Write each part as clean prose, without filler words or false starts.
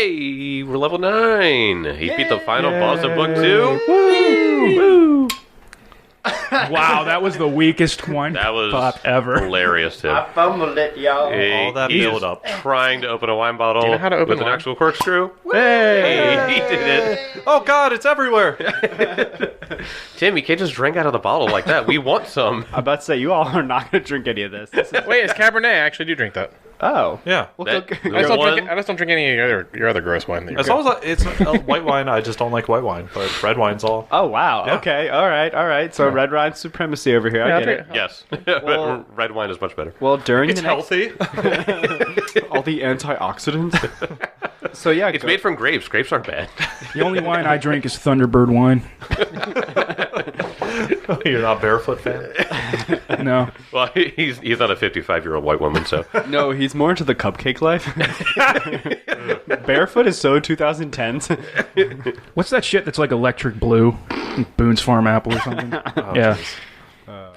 Hey, we're level 9. He beat the final boss of book 2. Woo! Wow, that was the weakest one That was pop ever. hilarious, Tim. I fumbled it, y'all. All that He's build up. trying to open a wine bottle know how to open with an wine? actual corkscrew. Hey! He did it. Oh God, it's everywhere. Tim, you can't just drink out of the bottle like that. We want some. I'm about to say, you all are not going to drink any of this. Wait, it's Cabernet. I actually do drink that. Oh. Yeah. Well, That- go- the I just, one- don't drink any of your other gross wine. That As long as it's a white wine, I just don't like white wine. But red wine's all. Oh, wow. Yeah. Okay. All right. So red wine supremacy over here. I get it. Yes. Well- Red wine is much better. Well, during It's the next... healthy. all the antioxidants. So, yeah. It's made from grapes. Grapes aren't bad. The only wine I drink is Thunderbird wine. You're not barefoot fan. No. Well, he's not a 55-year-old white woman, so. No, he's more into the cupcake life. Barefoot is so 2010s. What's that shit that's like electric blue? Boone's Farm Apple or something? Yeah.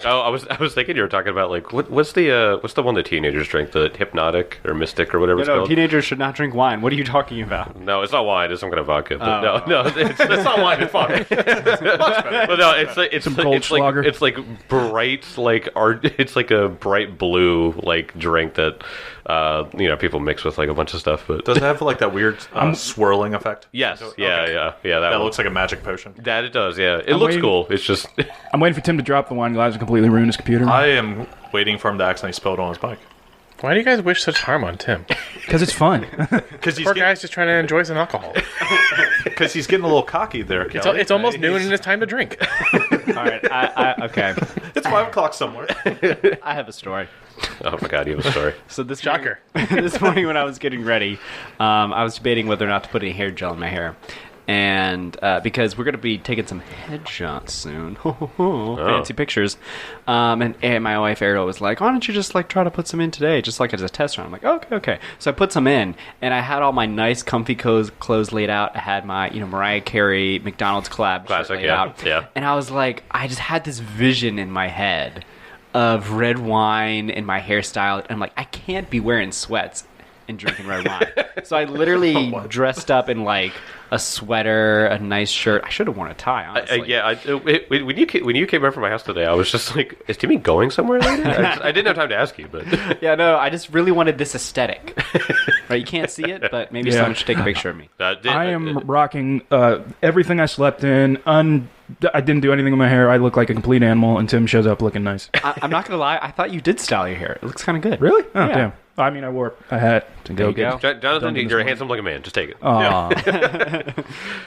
Oh, I was thinking you were talking about like what's the one that teenagers drink, the Hypnotic or Mystic or whatever it's No, called. teenagers should not drink wine. What are you talking about? No, it's not wine. It's some kind of vodka. But no, it's not wine. It's vodka. But no, it's Goldschlager. it's like bright like art. It's like a bright blue like drink that people mix with like a bunch of stuff. But Does it have like that weird swirling effect? yes, Okay. yeah. That That one. looks like a magic potion. That it does. Yeah, it looks waiting- cool. It's just I'm waiting for Tim to drop the wine glass and completely ruin his computer. I am waiting for him to accidentally spill it on his bike. Why do you guys wish such harm on Tim? Because it's fun. Because Poor guy's just trying to enjoy some alcohol. he's getting a little cocky there. Kelly. It's almost noon and it's time to drink. All right. Okay. It's 5 o'clock somewhere. I have a story. oh my god, you have a story. So this Shocker. Morning, this morning when I was getting ready, I was debating whether or not to put any hair gel in my hair. And because we're going to be taking some headshots soon, fancy pictures, and my wife Ariel was like, "Why don't you just like try to put some in today, just like as a test run?" I'm like, "Okay." So I put some in, and I had all my nice, comfy clothes laid out. I had my Mariah Carey McDonald's collab shirt Classic, laid yeah, out, yeah. and I was like, I just had this vision in my head of red wine and my hairstyle. And I'm like, I can't be wearing sweats and drinking red wine. So I literally dressed up in like a sweater, a nice shirt. I should have worn a tie, honestly. When you came over from my house today, I was just like, "Is Timmy going somewhere later?" I didn't have time to ask you, but Yeah, no, I just really wanted this aesthetic. Right, you can't see it, but maybe Yeah. someone should take a picture of me. I am rocking everything I slept in. I didn't do anything with my hair. I look like a complete animal, and Tim shows up looking nice. I'm not gonna lie, I thought you did style your hair. It looks kind of good. Really? Oh, Yeah. damn. I mean, I wore a hat to go you get go. Jonathan, Done you're a this handsome looking man. Just take it. Aw.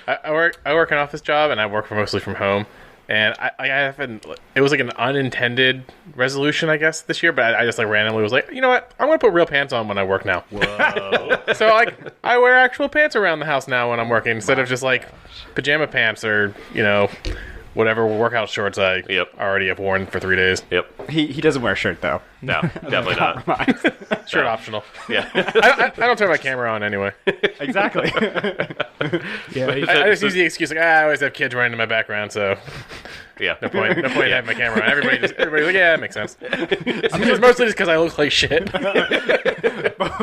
I work an office job and I work mostly from home. And I haven't. It was like an unintended resolution, I guess, this year. But I just like randomly was like, you know what? I'm gonna put real pants on when I work now. Whoa. So like, I wear actual pants around the house now when I'm working instead of just like pajama pants or whatever workout shorts I Yep. already have worn for 3 days. Yep. He doesn't wear a shirt though. No, definitely not. Shirt optional. Yeah. I don't turn my camera on anyway. Exactly. Yeah, I just use the excuse like I always have kids running in my background, so Yeah. no point having my camera on. Everybody's like, yeah, it makes sense. It's mostly just because I look like shit.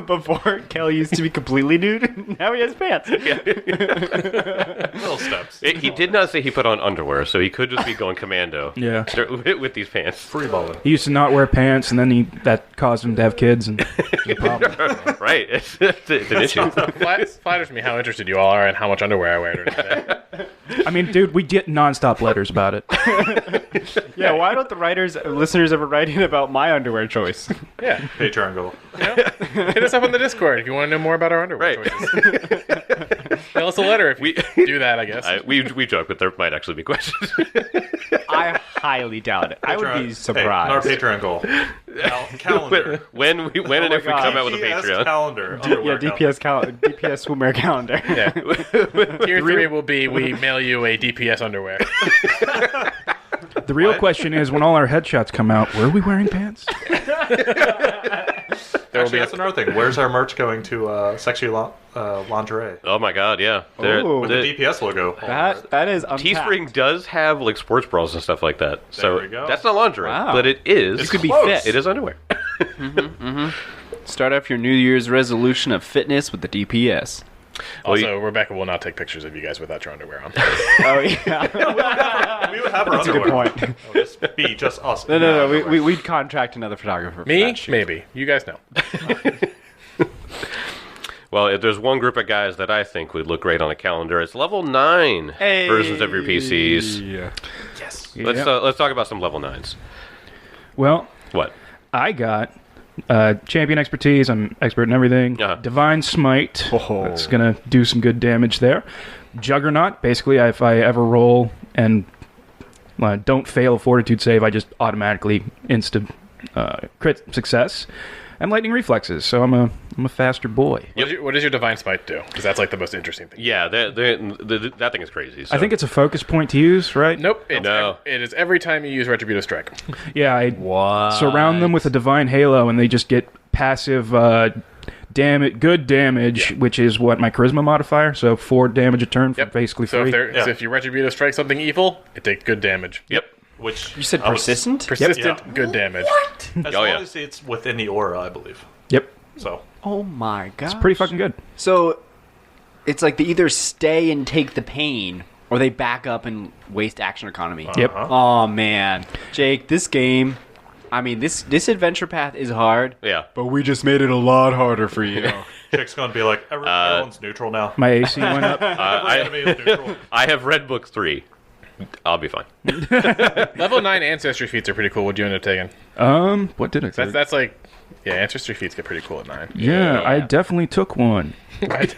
Before Kelly used to be completely nude, now he has pants. Little steps. He did not say he put on underwear, so he could just be going commando. Yeah. With these pants. Free balling. He used to not wear pants, and then that caused him to have kids, and it's a problem. Right. It's an issue. Flatters me how interested you all are and how much underwear I wear during the day. I mean, dude, we get nonstop letters about it. Yeah, why don't the listeners ever write in about my underwear choice? Yeah. Patreon goal. Hit us up on the Discord if you want to know more about our underwear Right. choices. Mail us a letter if you do that, I guess. We joke, but there might actually be questions. I highly doubt it. I would be Hey, surprised. our Patreon goal. Calendar. when and if we God. come out with a DPS Patreon. calendar. Yeah, underwear DPS swimwear calendar. Yeah. Tier 3 will be we mail you a DPS underwear. The real question is, when all our headshots come out, were we wearing pants? Actually, that's another thing. Where's our merch going to? Sexy lingerie Oh my god, yeah. Ooh. with the DPS logo. That is untapped. Teespring does have like sports bras and stuff like that. So we go. that's not lingerie, Wow. but it is. It could be close. fit. It is underwear. Start off your New Year's resolution of fitness with the DPS. Also, Rebecca will not take pictures of you guys without your underwear on. Oh yeah. We would have our That's a good underwear. point. It would just be just us. No. We'd contract another photographer. For Me? that shoot. Maybe. You guys know. Well, if there's one group of guys that I think would look great on a calendar, it's level 9 versions of your PCs. Yeah. Let's talk about some level 9s. Well, What? I got champion expertise. I'm expert in everything. Uh-huh. Divine Smite. Oh. That's gonna do some good damage there. Juggernaut. Basically, if I ever roll and don't fail a Fortitude save, I just automatically insta crit success. And lightning reflexes. So I'm a faster boy. What does your Divine Smite do? Because that's like the most interesting thing. Yeah, that thing is crazy. So. I think it's a focus point to use, right? Nope. No. It is every time you use Retributive Strike. Yeah, I surround them with a divine halo, and they just get passive good damage, which is what my charisma modifier. So 4 damage a turn for basically So 3. if you Retributive Strike something evil, it takes good damage. Yep. Which You said I was- persistent? Persistent, Yeah. good damage. As Oh, long yeah. as it's within the aura, I believe. Yep, So Oh my god. pretty fucking good. So it's like they either stay and take the pain, or they back up and waste action economy. Yep. Oh man, Jake, this game. I mean, this adventure path is hard. Yeah. But we just made it a lot harder for you. Chick's gonna be like, everyone's neutral now. My AC went up. Every enemy is neutral. I have read book 3. I'll be fine. Level 9 Ancestry feats are pretty cool. What'd you end up taking? What did I say? That's like, yeah, Ancestry feats get pretty cool at 9. Yeah, I definitely took one. Because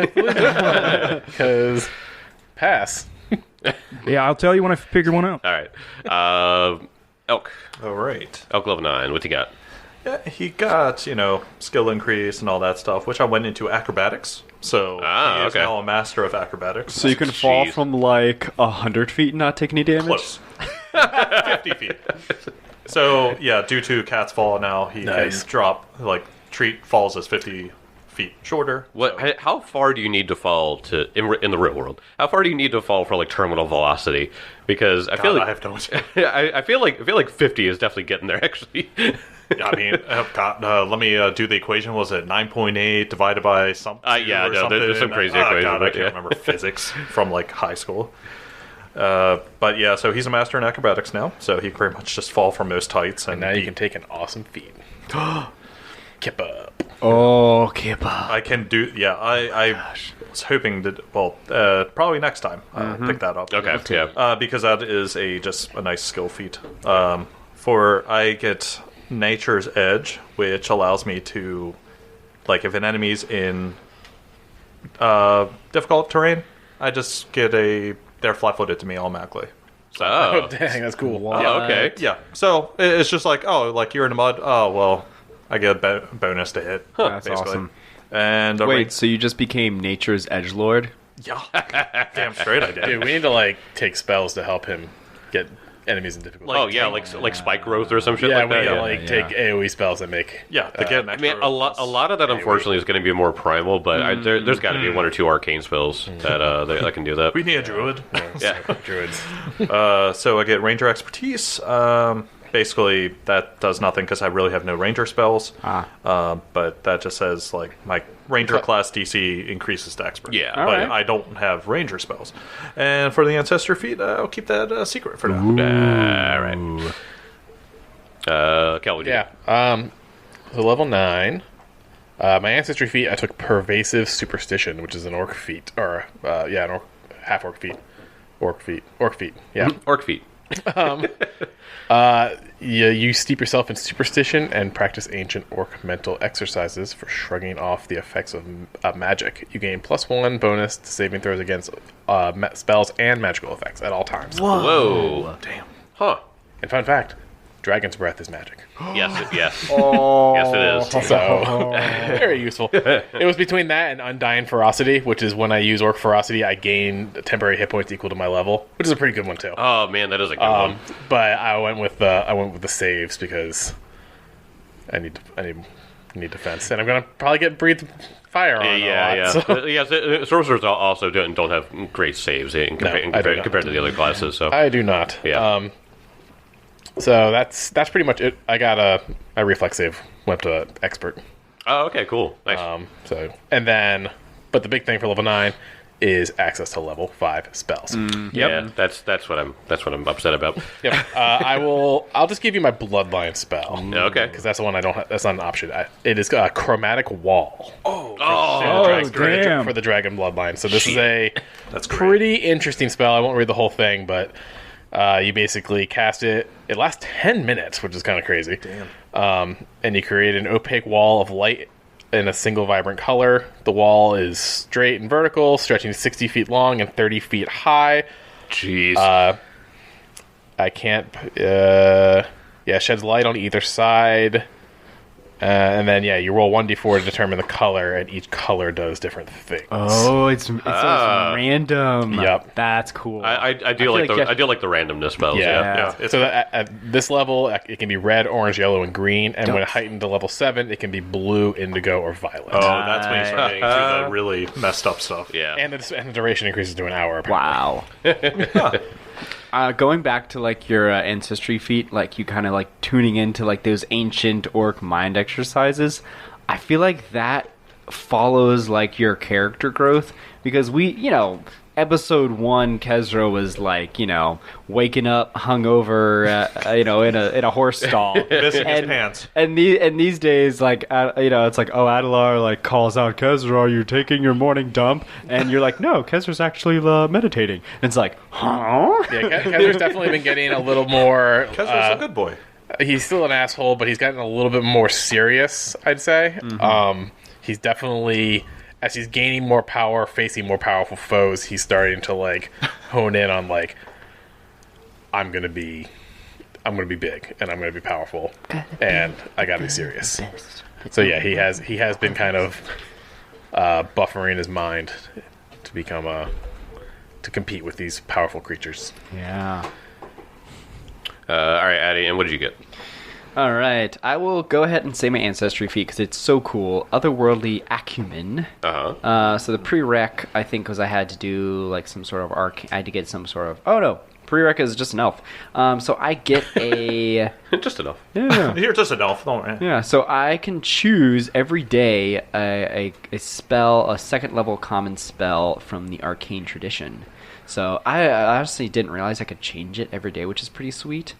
pass. Yeah, I'll tell you when I figure one out. All right. Elk. All right. Elk level 9. What you got? Yeah, he got, skill increase and all that stuff, which I went into acrobatics. So he is okay. now a master of acrobatics. So you can fall Jeez. from like 100 feet and not take any damage? Close. 50 feet. So, yeah, due to Cat's Fall now, he Nice. can drop, treat falls as 50 feet shorter. What? How far do you need to fall to in the real world? How far do you need to fall for like terminal velocity? Because I feel God, like I have no idea. I feel like 50 is definitely getting there. Actually, I mean, let me do the equation. Was it 9.8 divided by something? Yeah, or no, there's some something? crazy equation, God, I but can't yeah. remember physics from high school. But yeah, so he's a master in acrobatics now. So he can pretty much just fall from most heights, and Now you can take an awesome feat. Kip up. Oh, Kippa. I can do. Yeah, I was hoping to. Well, probably next time pick that up. okay, yeah. Because that is just a nice skill feat. I get Nature's Edge, which allows me to, if an enemy's in difficult terrain, I just get they're flat-footed to me automatically. Oh, dang, that's cool. Yeah, okay. Yeah, so it's just you're in the mud. Oh well, I get a bonus to hit. That's basically. awesome. And Wait, so you just became nature's edgelord? yeah, damn straight I did. Dude, we need to take spells to help him get enemies in difficulty. Oh yeah, like spike growth or some shit yeah, like we that. need to take AOE spells that make. Yeah, to get an I extra. mean, a lot of that unfortunately is going to be more primal, but there's got to be 1 or 2 arcane spells that can do that. We need a druid. Yeah. Druids. So I get ranger expertise. Basically, that does nothing because I really have no ranger spells. But that just says my ranger class DC increases to expert. Yeah. but Alright. I don't have ranger spells. And for the ancestor feat, I'll keep that secret for now. All right. Kel, what do you Yeah. So level 9. My ancestry feat, I took pervasive superstition, which is an orc feat, or an half orc feat, orc feat. Yeah. got? Orc feet. You steep yourself in superstition and practice ancient orc mental exercises for shrugging off the effects of magic. You gain +1 bonus to saving throws against spells and magical effects at all times. Whoa. Damn. Huh. And fun fact, Dragon's Breath is magic. Yes. Yes. Yes, it is. So, very useful. It was between that and Undying Ferocity, which is when I use Orc Ferocity, I gain temporary hit points equal to my level, which is a pretty good one too. Oh man, that is a good one. But I went with the saves because I need defense, and I'm gonna probably get breathe fire on Yeah. a lot. So. Yes, sorcerers also don't have great saves compared to the other classes. So I do not. Yeah. So that's pretty much it. I got a reflex save. Went up to expert. oh, okay, cool, nice. So and then, But the big thing for level 9 is access to level 5 spells. Yeah, that's what I'm upset about. Yep. I'll just give you my bloodline spell. Okay. Because that's the one I don't have. That's not an option. It is a chromatic wall. Oh, damn. For the dragon bloodline. So this is That's great. pretty interesting spell. I won't read the whole thing, but you basically cast it. It lasts 10 minutes, which is kind of crazy. Damn. And you create an opaque wall of light in a single vibrant color. The wall is straight and vertical, stretching 60 feet long and 30 feet high. jeez. I can't... sheds light on either side. And then, you roll 1d4 to determine the color, and each color does different things. Oh, it's random. Yep. That's cool. I do feel like like I do like the randomness spells. Yeah. Yeah. So at this level, it can be red, orange, yellow, and green. And when heightened to level 7, it can be blue, indigo, or violet. Oh, that's when you start getting through the really messed up stuff. Yeah. And the duration increases to an hour. Apparently. Wow. Going back to like your ancestry feat, like you kind of like tuning into like those ancient orc mind exercises, I feel like that follows like your character growth, because episode 1, Kezro was like, waking up hungover, in a horse stall, Missing his pants. And these days, like, it's like, Adelar like calls out, Kezro, are you taking your morning dump? And you're like, no, Kezro's actually meditating. And it's like, huh? Yeah, Kezro's definitely been getting a little more... Kezro's a good boy. He's still an asshole, but he's gotten a little bit more serious, I'd say. He's definitely... As he's gaining more power, facing more powerful foes, he's starting to like hone in on like, I'm gonna be big and I'm gonna be powerful and I gotta be serious. So yeah, he has been kind of buffering his mind to become to compete with these powerful creatures. Yeah. All right, Addy, and what did you get? All right, I will go ahead and say my ancestry feat because it's so cool. Otherworldly acumen. So the prereq, I think, was I had to do like some sort of I had to get some sort of. Oh no, prereq is just an elf. So I get a. Just enough. Yeah. You're just an elf, don't worry. Yeah, so I can choose every day a spell, a second level common spell from the arcane tradition. So I honestly didn't realize I could change it every day, which is pretty sweet.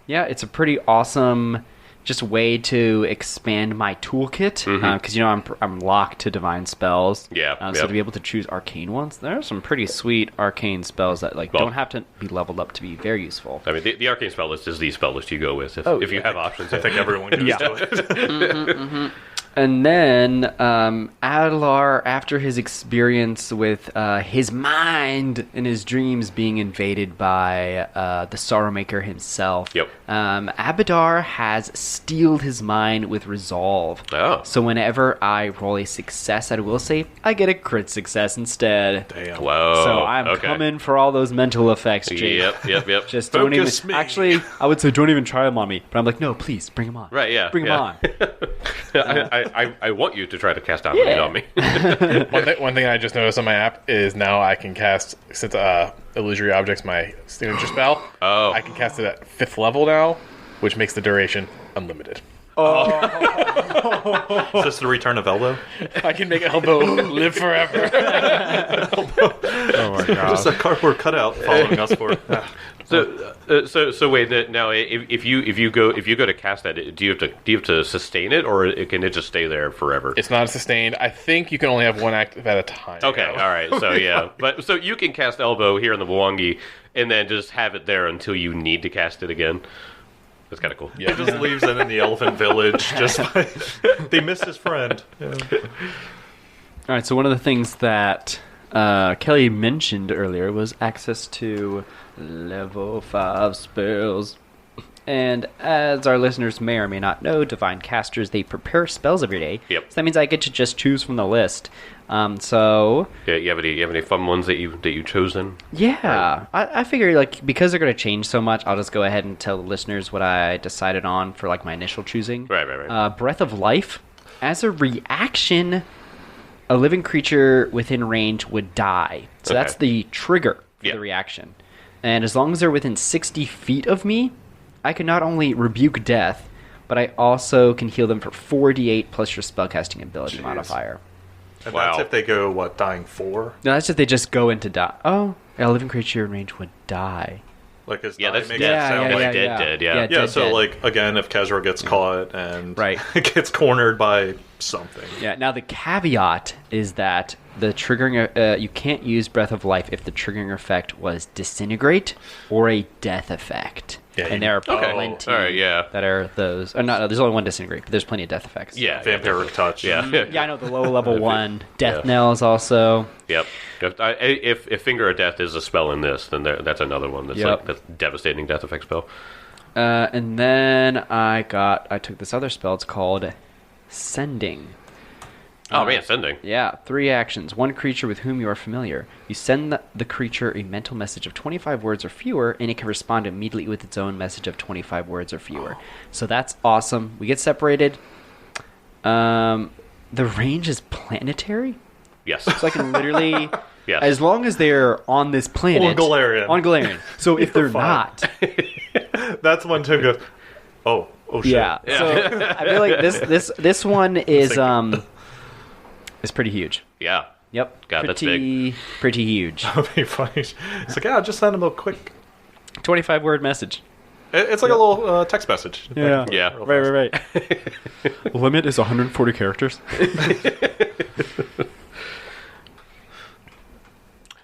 Yeah, it's a pretty awesome just way to expand my toolkit because I'm locked to divine spells. Yeah. So to be able to choose arcane ones, there are some pretty sweet arcane spells that don't have to be leveled up to be very useful. I mean, the arcane spell list is the spell list you go with if you have options. I think everyone goes to it. And then Adelar, after his experience with his mind and his dreams being invaded by the Sorrowmaker himself, Abadar has steeled his mind with resolve. Oh. So whenever I roll a success at a will save, I get a crit success instead. Damn. Whoa. So I'm coming for all those mental effects, Jake. Yep. Just don't even. Focus me. Actually, I would say don't even try them on me. But I'm like, no, please bring them on. Right, yeah. Bring them on. I want you to try to cast down on me. One thing I just noticed on my app is now I can cast, since Illusory Object's my signature spell, I can cast it at 5th level now, which makes the duration unlimited. Is this the return of Elbow? I can make Elbow live forever. Oh my god. Just a cardboard cutout following us for. So wait. Now, if you go to cast that, do you have to sustain it, or can it just stay there forever? It's not sustained. I think you can only have one active at a time. Okay, all right. So yeah, but so you can cast Elbow here in the Mwangi, and then just have it there until you need to cast it again. That's kind of cool. He just leaves it in the elephant village. They missed his friend. Yeah. All right, so one of the things that Kelly mentioned earlier was access to level 5 spells. And as our listeners may or may not know, divine casters, they prepare spells every day. Yep. So that means I get to just choose from the list. So Yeah, you have any fun ones that you've chosen? yeah, I figure like because they're going to change so much, I'll just go ahead and tell the listeners what I decided on for like my initial choosing. Right. Breath of Life. As a reaction, a living creature within range would die. So that's the trigger for the reaction. And as long as they're within 60 feet of me, I can not only rebuke death, but I also can heal them for 4d8 plus your spellcasting ability modifier. And Wow. that's if they go, what, dying 4? No, that's if they just go into die. Oh, a living creature in range would die. Like, is Yeah, die that's makes dead. it sound Yeah, like... dead, yeah. Yeah, dead, so, dead. like, again, if Kezra gets caught and Right. gets cornered by something. Yeah. Now the caveat is that the triggering you can't use Breath of Life if the triggering effect was disintegrate or a death effect. Yeah, and you- there are Okay. plenty All right, yeah. that are those. Or not, no, there's only one disintegrate, but there's plenty of death effects. Yeah. Vampiric touch. Yeah. Yeah, I know the low level one. Death yeah. knells also. Yep. If Finger of Death is a spell in this, then that's another one that's Yep. like that's devastating death effect spell. And then I took this other spell. It's called Sending. Oh man, sending. Yeah, 3 actions. One creature with whom you are familiar. You send the creature a mental message of 25 words or fewer, and it can respond immediately with its own message of 25 words or fewer. So that's awesome. We get separated. The range is planetary. Yes. So I can literally, Yes. as long as they're on this planet. On Galarian. On Galarian. So if they're fine. not. That's one to go, oh shit. Yeah. So I feel like this one is pretty huge. Yeah. Yep. God, that's Pretty huge. That would be funny. It's like, yeah, just send him a quick... 25-word message. It's like a little text message. Yeah. Yeah. Real Right, fast. right. Limit is 140 characters.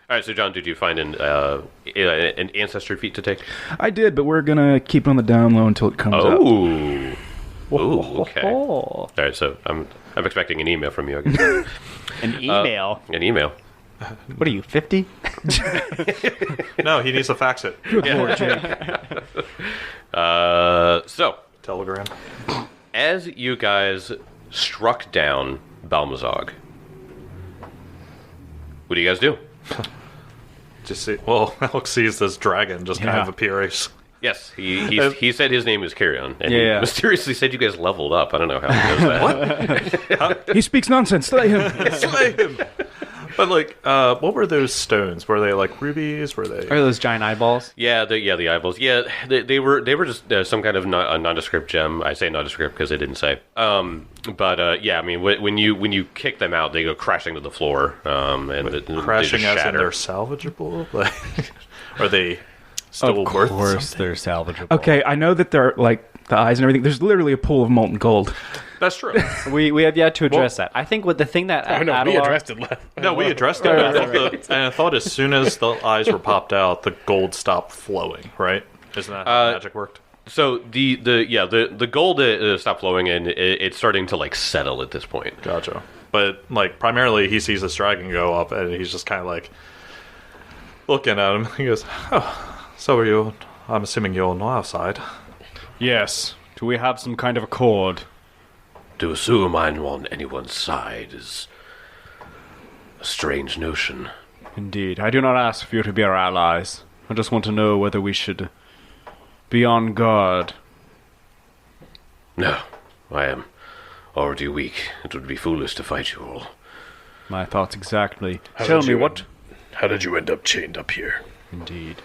All right, so John, did you find an ancestry feat to take? I did, but we're gonna keep it on the down low until it comes up. Oh. Ooh, okay. Oh. All right, so I'm expecting an email from you. I guess. An email. An email. What are you, 50? No, he needs to fax it. So, Telegram. as you guys struck down Balmazog, what do you guys do? Just see. Well, Alex sees this dragon just kind Yeah. of appears. Yes, he said his name is Carrion, and Yeah. he mysteriously said you guys leveled up. I don't know how he knows that. He speaks nonsense. Slay him. Slay him. But like, what were those stones? Were they like rubies? Were they? Are those giant eyeballs? Yeah, the eyeballs. Yeah, they were just some kind of a nondescript gem. I say nondescript because they didn't say. But yeah, I mean, when you kick them out, they go crashing to the floor. And they Crashing just as in shatter. they're salvageable? Like, are they still worth something? they're salvageable. Okay, I know that they're like the eyes and everything. There's literally a pool of molten gold. That's true. We have yet to address that. I think what the thing that Oh no, we Adelar- addressed it. No, we addressed it. And I thought as soon as the eyes were popped out, the gold stopped flowing. Right? Isn't that how magic worked? So the gold stopped flowing, and it's starting to like settle at this point. Gotcha. But like primarily, he sees this dragon go up, and he's just kind of like looking at him. He goes, "Oh, so are you? I'm assuming you're on our side." Yes. Do we have some kind of accord? To assume I'm on anyone's side is a strange notion. Indeed. I do not ask for you to be our allies. I just want to know whether we should be on guard. No, I am already weak. It would be foolish to fight you all. My thoughts exactly. How Tell did me you what... How did you end up chained up here? Indeed.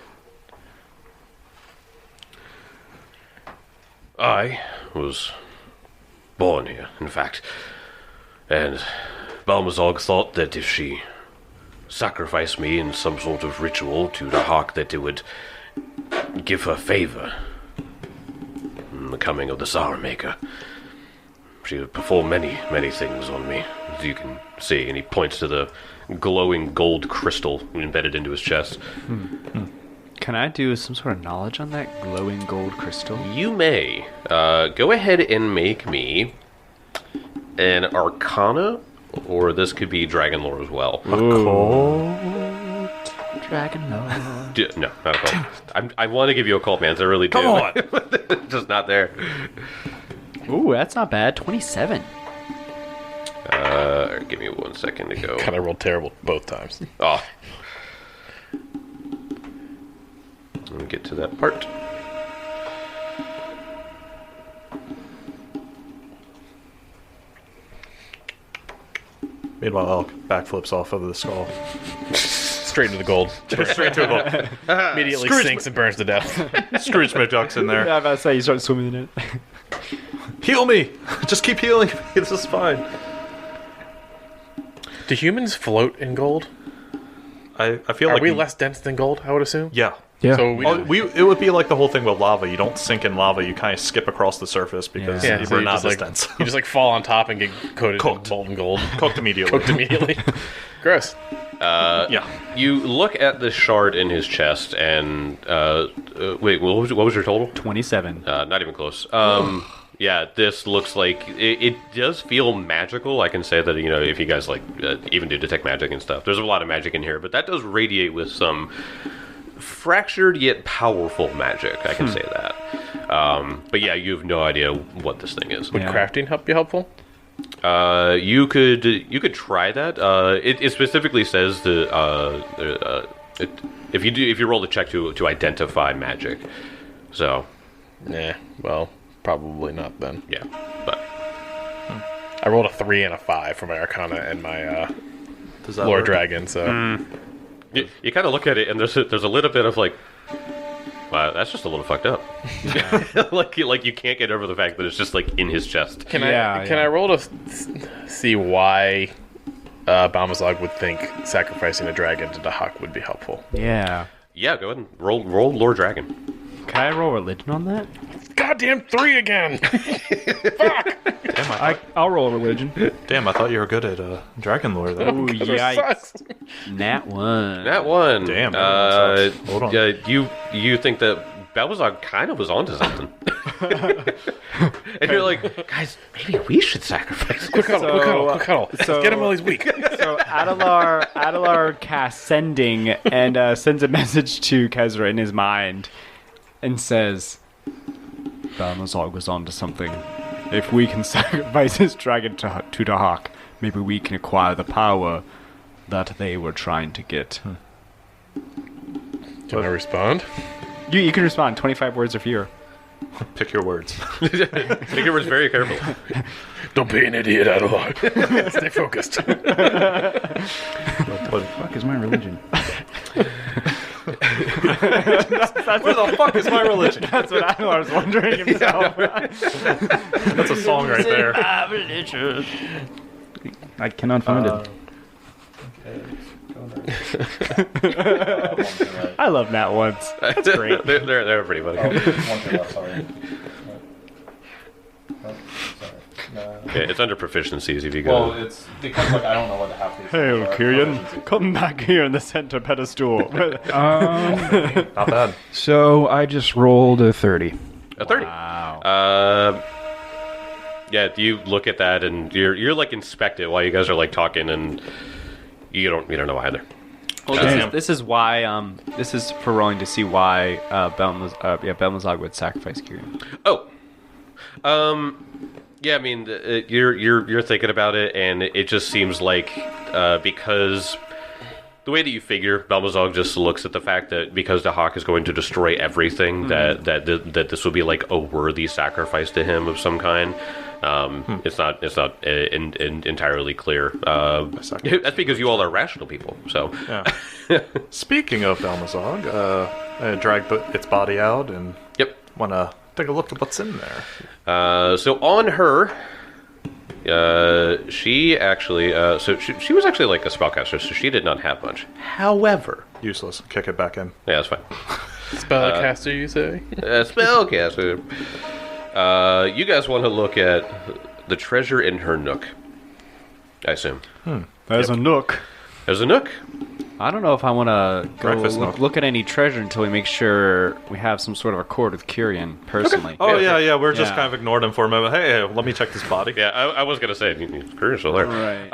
I was born here, in fact. And Balmazog thought that if she sacrificed me in some sort of ritual to the Hawk, that it would give her favor in the coming of the Tsar Maker. She would perform many, many things on me, as you can see. And he points to the glowing gold crystal embedded into his chest. Can I do some sort of knowledge on that glowing gold crystal? You may. Go ahead and make me an Arcana, or this could be Dragon Lore as well. Dragon Lord. No, not a cult. I want to give you a cult, man. I really do. Come on. It's just not there. Ooh, that's not bad. 27. Give me 1 second to go. Kind of rolled terrible both times. Oh. Let me get to that part. Meanwhile, Elk backflips off of the skull. Straight into the gold. Straight to a goal. Immediately Scrooge- sinks and burns to death. Scrooge McDuck's in there. Yeah, I was about to say, you start swimming in it. Heal me! Just keep healing me. This is fine. Do humans float in gold? I feel Are like we less dense than gold, I would assume? Yeah. Yeah. So we, It would be like the whole thing with lava. You don't sink in lava. You kind of skip across the surface because yeah, you so are you not just, as like, dense. you just like fall on top and get coated Cooked. in molten gold. Cooked immediately. Cooked immediately. Gross. Yeah. You look at the shard in his chest, and wait, what was your total? 27. Not even close. Yeah, this looks like it does feel magical. I can say that if you guys even do detect magic and stuff, there's a lot of magic in here, but that does radiate with some fractured yet powerful magic. I can say that. But yeah, you have no idea what this thing is. Would crafting be helpful? You could try that. It specifically says that if you roll the check to identify magic. So Nah. Well, probably not then. yeah, but I rolled a 3 and a 5 for my Arcana and my Does that Lord work? Dragon, so... you kind of look at it, and there's a little bit of like, wow, that's just a little fucked up. like you can't get over the fact that it's just like in his chest. Can Yeah, I roll to see why Balmazog would think sacrificing a dragon to Dahak would be helpful? Yeah. Yeah, go ahead and roll Lord Dragon. Can I roll religion on that? Goddamn 3 again! I'll roll religion. Damn, I thought you were good at Dragon Lore, though. Ooh, It yikes. sucks. Nat 1. That one. Damn, everyone sucks. Hold on. You think that Balbazar kind of was onto something. And you're like, guys, maybe we should sacrifice. Quick cuddle. Let's get him while he's weak. So Adelar casts sending and sends a message to Kezra in his mind and says, Balmazog was onto something. If we can sacrifice his dragon to Dahak, maybe we can acquire the power that they were trying to get. Can I respond? You can respond 25 words or fewer. Pick your words. Make your words very careful. Don't be an idiot, Adelard. Stay focused. Fuck is my religion? Where the fuck is my religion? That's what Adelar was wondering himself. That's a song right there. I cannot find it. I love Nat ones. That's great. They're pretty funny. Yeah, it's under proficiencies if you go. it's because I don't know what half these. Hail, Kyrian. Come back here in the center pedestal. Not bad. So I just rolled a 30. A 30. Wow. Yeah, you look at that and you're like inspect it while you guys are like talking, and you don't know either. Well, this is why. This is for rolling to see why Balmazog would sacrifice Kyrian. Oh, yeah. I mean, you're thinking about it, and it just seems like because the way that you figure, Balmazog just looks at the fact that because Dahak is going to destroy everything, that this would be like a worthy sacrifice to him of some kind. It's not entirely clear. That's because you all are rational people. So, Yeah. Speaking of Balmazog, I dragged its body out and yep. want to take a look at what's in there. So on her, she actually, she was actually like a spellcaster, so she did not have much. However, Useless. Kick it back in. yeah, that's fine. Spellcaster, you say? Spellcaster. You guys want to look at the treasure in her nook, I assume. There's a nook. There's a nook. I don't know if I want to go Breakfast nook. look at any treasure until we make sure we have some sort of accord with Kyrian personally. Oh, Yeah, yeah. We're just Yeah. kind of ignored him for a moment. Hey, let me check this body. Yeah, I was gonna say, Curry's still there. Right.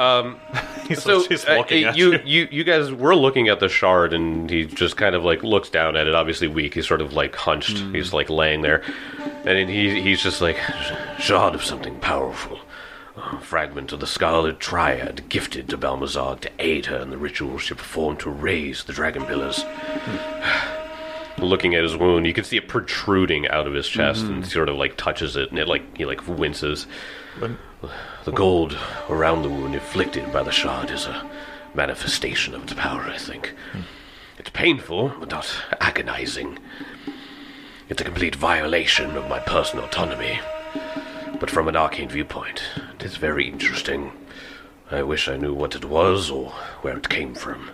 So She's looking at you. you guys were looking at the shard, and he just kind of like looks down at it, obviously weak. He's sort of like hunched. He's like laying there, and then he's just like, shard of something powerful. A fragment of the Scarlet Triad gifted to Balmazog to aid her in the ritual she performed to raise the dragon pillars. Looking at his wound, you can see it protruding out of his chest, and sort of like touches it, and he winces. The gold around the wound inflicted by the shard is a manifestation of its power, I think. It's painful, but not agonizing. It's a complete violation of my personal autonomy. But from an arcane viewpoint, it is very interesting. I wish I knew what it was or where it came from.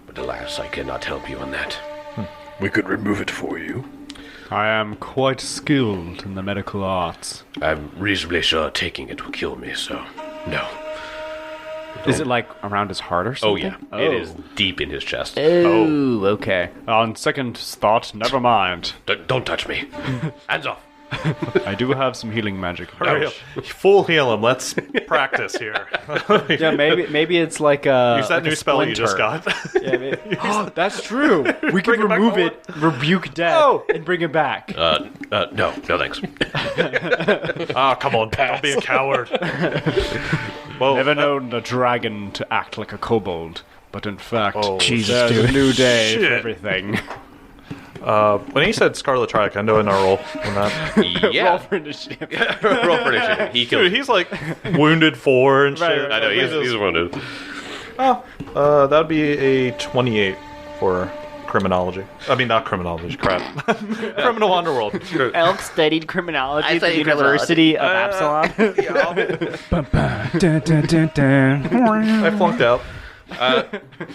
But alas, I cannot help you on that. We could remove it for you. I am quite skilled in the medical arts. I'm reasonably sure taking it will kill me, so no. Is it like around his heart or Oh something? yeah, it is deep in his chest. Oh, okay. On second thought, never mind. Don't touch me. Hands off. I do have some healing magic. Hurry up. Full heal him. Let's practice here. Yeah, maybe it's like a Use that like new a spell you splinter. just got. Yeah, oh, that's true. We can Bring it back remove forward. it, rebuke death, No. and bring it back. No thanks. Come on, don't be a coward. Well, Never known a dragon to act like a kobold, but in fact, Oh, Jesus, there's a dude. new day for Shit. everything. when he said Scarlet Triad, can I know in our roll on that? Yeah. Roll for initiative. Roll for initiative. He killed. Dude, he's like wounded 4 and shit. Right, I know he's wounded. That would be a 28 for criminology. I mean, not criminology. Crap. Criminal Underworld. Elk studied criminology at the University of Absalom. Dun, dun, dun, dun. I flunked out.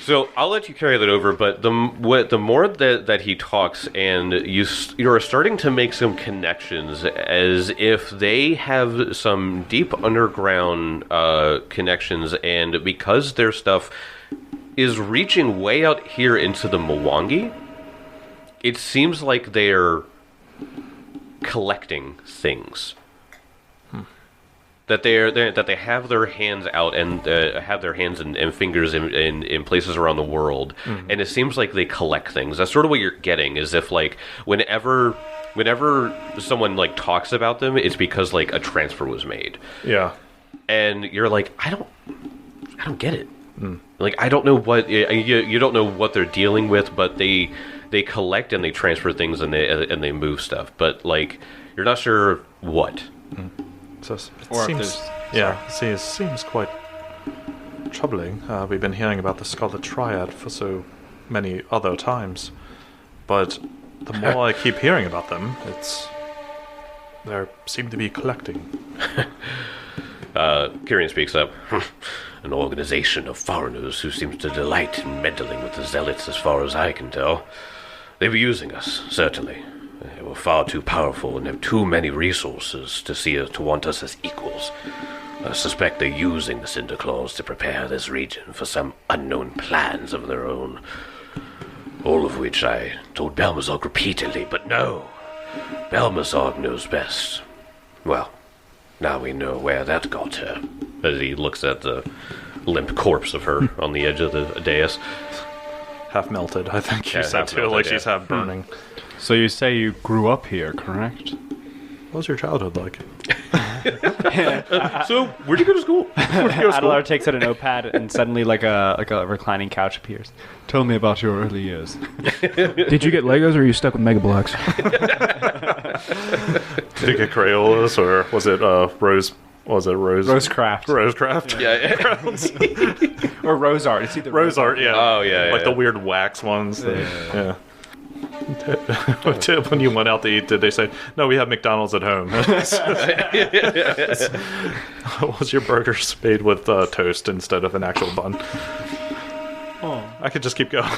So I'll let you carry that over, but the more that he talks, and you're starting to make some connections, as if they have some deep underground connections, and because their stuff is reaching way out here into the Mwangi, it seems like they're collecting things. That they have their hands out and have their hands and fingers in places around the world, and it seems like they collect things. That's sort of what you're getting. Is if like whenever someone like talks about them, it's because like a transfer was made, Yeah. and you're like, I don't get it. Like I don't know what you don't know what they're dealing with, but they collect and they transfer things and they move stuff, but like you're not sure what. So it Or if seems, it seems quite troubling. We've been hearing about the Scarlet Triad for so many other times, but the more I keep hearing about them, they seem to be collecting. Kyrian speaks up. An organization of foreigners who seems to delight in meddling with the zealots, as far as I can tell. They were using us, certainly. They were far too powerful and have too many resources to want us as equals. I suspect they're using the Cinder Claws to prepare this region for some unknown plans of their own. All of which I told Belmazog repeatedly, but no. Belmazog knows best. Well, now we know where that got her. As he looks at the limp corpse of her on the edge of the dais. Half melted, I think you Yeah, said half too. melted, Like yeah. she's half burning. So you say you grew up here, correct? What was your childhood like? So, where'd you go to school? Adelar takes out a notepad and suddenly like a reclining couch appears. Tell me about your early years. Did you get Legos or are you stuck with Mega Bloks? Did you get Crayolas or was it Rose? Was it Rose? Rosecraft. Rosecraft? Yeah. Or Rose Art. It's either Rose art, yeah. Oh, yeah, Like yeah. the weird wax ones. Yeah. When you went out to eat, did they say, no, we have McDonald's at home? Was your burger made with toast instead of an actual bun? Oh. I could just keep going.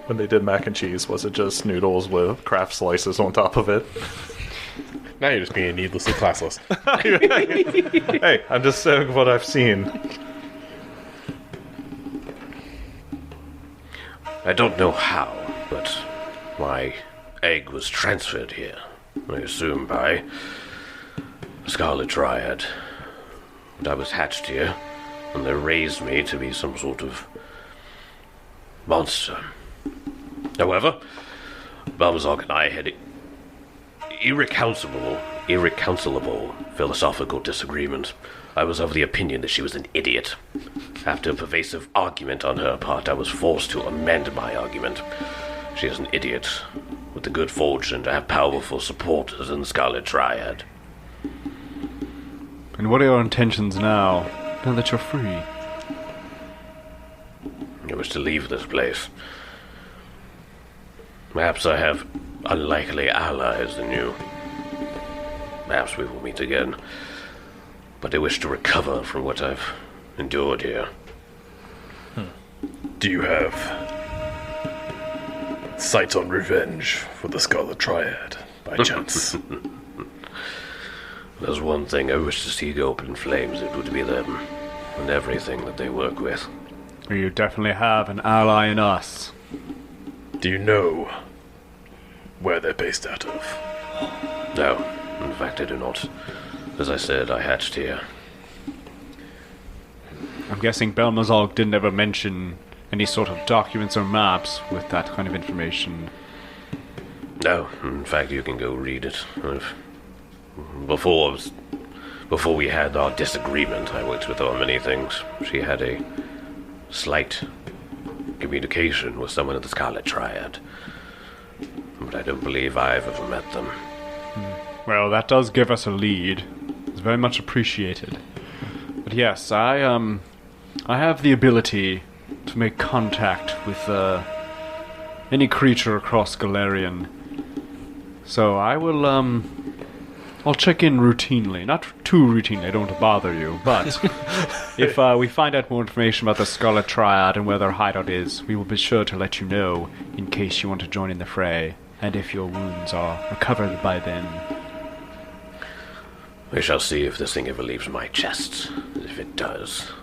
When they did mac and cheese, was it just noodles with Kraft slices on top of it? Now you're just being needlessly classless. Hey, I'm just saying what I've seen. I don't know how, but my egg was transferred here. I assume by Scarlet Triad. And I was hatched here, and they raised me to be some sort of monster. However, Balmazog and I had irreconcilable philosophical disagreement. I was of the opinion that she was an idiot. After a pervasive argument on her part, I was forced to amend my argument. She is an idiot, with the good fortune to have powerful supporters in the Scarlet Triad. And what are your intentions now that you're free? I wish to leave this place. Perhaps I have unlikely allies than you. perhaps we will meet again. But I wish to recover from what I've endured here. Do you have sights on revenge for the Scarlet Triad, by chance? There's one thing I wish to see go up in flames, it would be them, and everything that they work with. You definitely have an ally in us. Do you know where they're based out of? No, in fact I do not. As I said, I hatched here. I'm guessing Belmazog didn't ever mention any sort of documents or maps with that kind of information. No, in fact you can go read it. Before we had our disagreement, I worked with her on many things. She had a slight communication with someone of the Scarlet Triad. But I don't believe I've ever met them. Well, that does give us a lead. It's very much appreciated. But yes, I have the ability to make contact with any creature across Galarian. So I will I'll check in routinely. Not too routinely, I don't want to bother you, but if we find out more information about the Scarlet Triad and where their hideout is, we will be sure to let you know in case you want to join in the fray, and if your wounds are recovered by then. We shall see if this thing ever leaves my chest. If it does,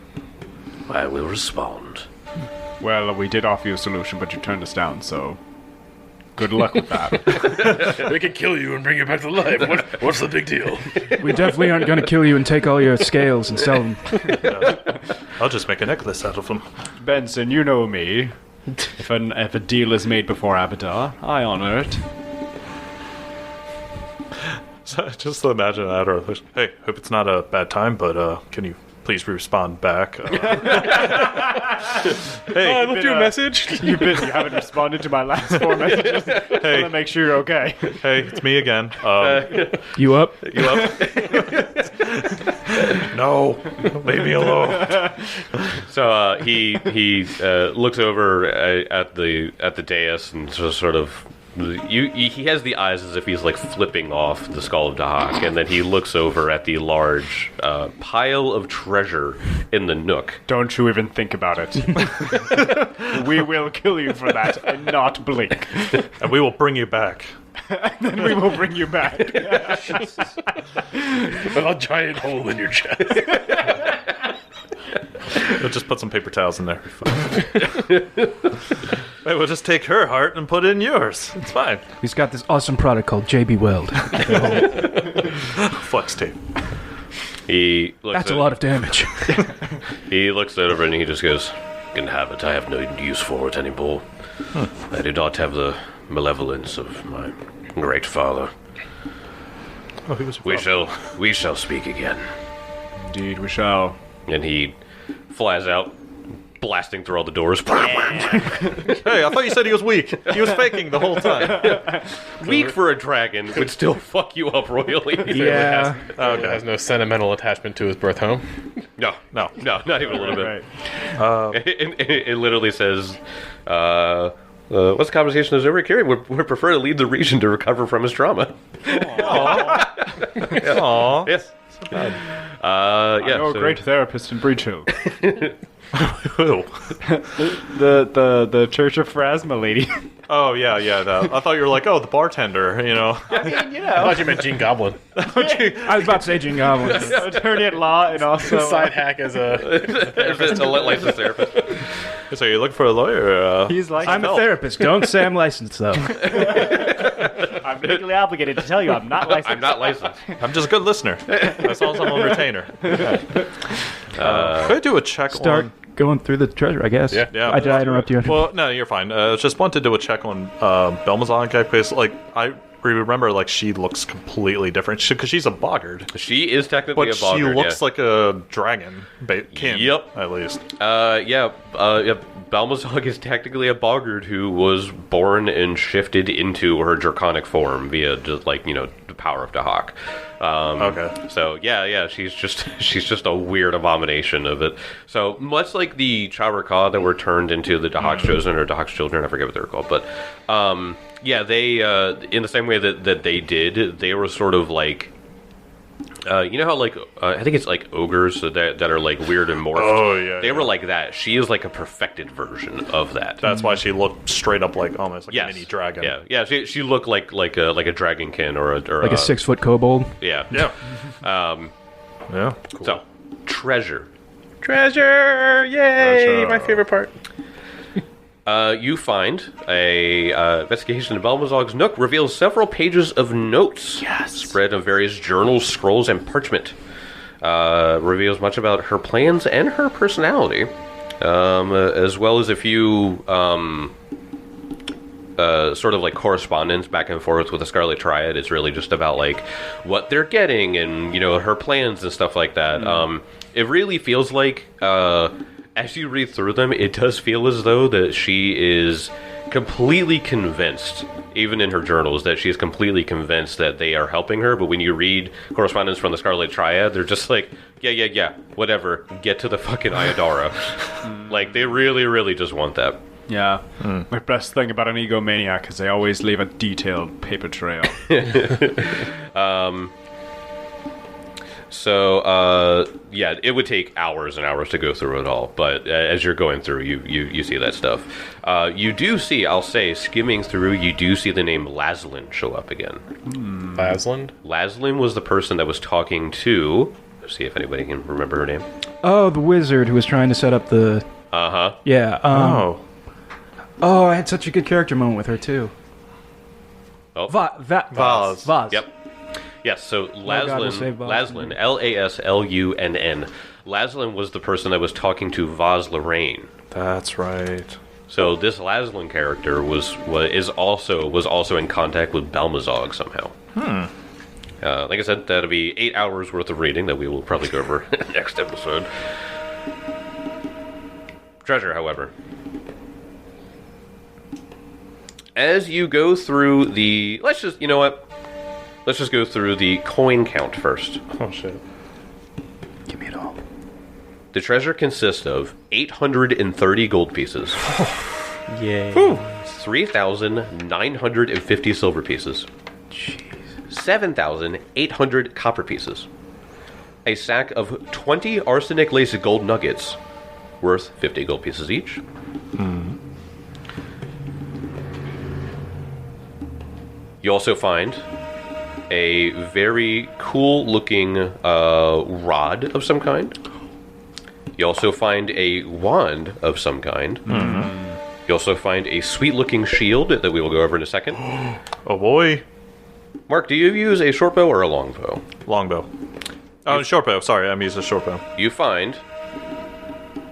I will respond. Well, we did offer you a solution, but you turned us down, so good luck with that. They can kill you and bring you back to life. What's the big deal? We definitely aren't going to kill you and take all your scales and sell them. I'll just make a necklace out of them. Benson, you know me. If a deal is made before Abadar, I honor it. So just imagine that. Hey, hope it's not a bad time, but can you please respond back? Hey, I left you a message. You haven't responded to my last 4 messages. I want to make sure you're okay. Hey, it's me again. You up? You up? No, leave me alone. So he looks over at the dais and sort of. He has the eyes as if he's like flipping off the skull of Dahak, and then he looks over at the large pile of treasure in the nook. Don't you even think about it. We will kill you for that and not blink. And we will bring you back. Then we will bring you back. With a giant hole in your chest. We'll just put some paper towels in there. Hey, we'll just take her heart and put it in yours. It's fine. He's got this awesome product called JB Weld. Flex tape. He looks That's a lot of damage. He looks over and he just goes, "You can have it. I have no use for it anymore. I do not have the malevolence of my great father. Oh, he was. We shall speak again." Indeed, we shall. And he flies out, blasting through all the doors. Hey, I thought you said he was weak. He was faking the whole time. Weak for a dragon would still fuck you up royally. Yeah. Okay. Has no sentimental attachment to his birth home. No, not even a little bit. Right. It literally says, once the conversation is over, Kiri would prefer to leave the region to recover from his trauma. Aww. Yes. I Yeah. know a so- great therapist in Breach Hill. Who? The Church of Phrasma lady. Oh, yeah. I thought you were like, the bartender, you know. I thought you meant Gene Goblin. I was about to say Gene Goblin. Attorney at law and also Side hack as a. It's a licensed therapist. So you look for a lawyer? he's like, I'm a therapist. Don't say I'm licensed, though. I'm legally obligated to tell you I'm not licensed. I'm not licensed. I'm just a good listener. As long as I'm on retainer. Could I do a check Start on... going through the treasure, I guess. Yeah. Yeah. Did I interrupt you? Well, no, you're fine. Just want to do a check on Belmazon, because, I remember, she looks completely different. Because she's a boggart. She is technically But a boggart. she looks like a dragon. Yep. At least. Balmazog is technically a boggart who was born and shifted into her draconic form via, the power of Dahak. Okay. So yeah, she's just a weird abomination of it. So much like the Chawraka that were turned into the Dahak's Chosen or Dahak's Children, I forget what they're called, but they in the same way that they did, they were sort of You know how like I think it's like ogres that are like weird and morphed. Oh, yeah, they were like that. She is like a perfected version of that. That's why she looked straight up like almost like a mini dragon. Yeah. She looked like a dragonkin or Like a 6-foot kobold. Yeah. Yeah. Yeah. Cool. So, treasure. Treasure! Yay! Treasure. My favorite part. You find a investigation in Balmazog's Nook reveals several pages of notes spread on various journals, scrolls, and parchment. Reveals much about her plans and her personality, as well as a few sort of like correspondence back and forth with the Scarlet Triad. It's really just about like what they're getting and her plans and stuff like that. It really feels like as you read through them, it does feel as though that she is completely convinced, even in her journals, that she is completely convinced that they are helping her. But when you read correspondence from the Scarlet Triad, they're just like, yeah, whatever, get to the fucking Ayadara. Like, they really, really just want that. Yeah. The best thing about an egomaniac is they always leave a detailed paper trail. So, yeah, it would take hours and hours to go through it all, but as you're going through, you see that stuff. You do see, I'll say, skimming through, you do see the name Laslin show up again. Lasland? Laslin was the person that was talking to... Let's see if anybody can remember her name. Oh, the wizard who was trying to set up the... Uh-huh. Yeah. Oh. Oh, I had such a good character moment with her, too. Oh. Vaz. Vaz. Yep. Yes, so God will save Vaz. Laslin, Laslunn. Laslin was the person that was talking to Vaz Lorraine. That's right. So this Laslin character was also in contact with Balmazog somehow. Like I said, that'll be 8 hours worth of reading that we will probably go over next episode. Treasure, however. As you go through the... Let's just go through the coin count first. Oh, shit. Give me it all. The treasure consists of 830 gold pieces. Yay. 3,950 silver pieces. 7,800 copper pieces. A sack of 20 arsenic-laced gold nuggets, worth 50 gold pieces each. You also find a very cool-looking rod of some kind. You also find a wand of some kind. You also find a sweet-looking shield that we will go over in a second. Oh boy. Mark, do you use a short bow or a long bow? Longbow. Oh, short bow. Sorry, I'm using a short bow. You find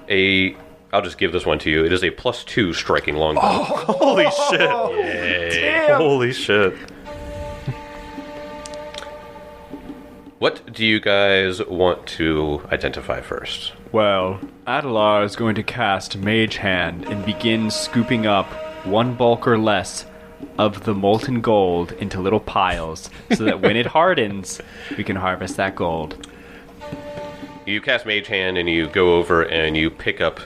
a... I'll just give this one to you. It is a +2 striking longbow. Holy shit. Holy shit. What do you guys want to identify first? Well, Adelar is going to cast Mage Hand and begin scooping up one bulk or less of the molten gold into little piles so that when it hardens, we can harvest that gold. You cast Mage Hand and you go over and you pick up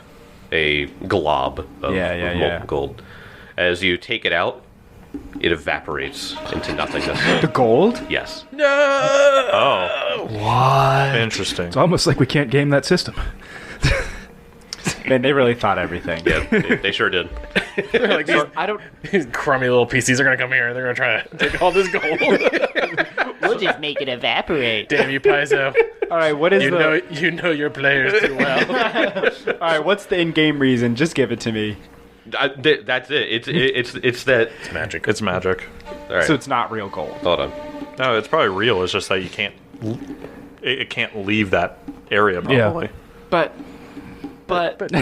a glob of molten gold. As you take it out, it evaporates into nothingness. The gold? Yes. Oh. What? Interesting. It's almost like we can't game that system. Man, they really thought everything. Yeah, they sure did. Like these crummy little PCs are gonna come here and they're gonna try to take all this gold. We'll just make it evaporate. Damn you, Paizo. All right, what is You know your players too well. All right, what's the in-game reason? Just give it to me. That's it. It's that. It's magic. It's magic. All right. So it's not real gold. Hold on. No, it's probably real. It's just that you can't... It can't leave that area, probably. But You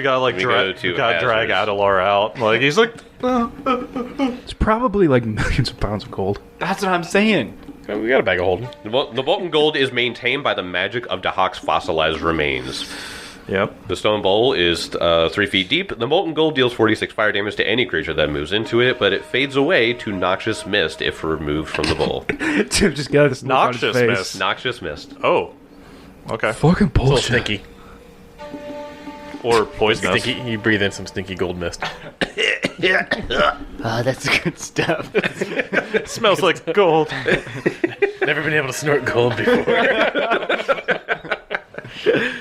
gotta, like, drag Adelar out. Like, he's like... It's probably like millions of pounds of gold. that's what I'm saying. We got a bag of holding. The molten gold is maintained by the magic of Dahak's fossilized remains. Yep. The stone bowl is 3 feet deep. The molten gold deals 46 fire damage to any creature that moves into it, but it fades away to noxious mist if removed from the bowl. Tim just got this look on his Noxious face. mist. Noxious mist. Oh. Okay. Fucking It's a little bullshit. stinky. Or poisonous. Stinky. You breathe in some stinky gold mist. Oh, that's good stuff. Smells like gold. Never been able to snort gold before.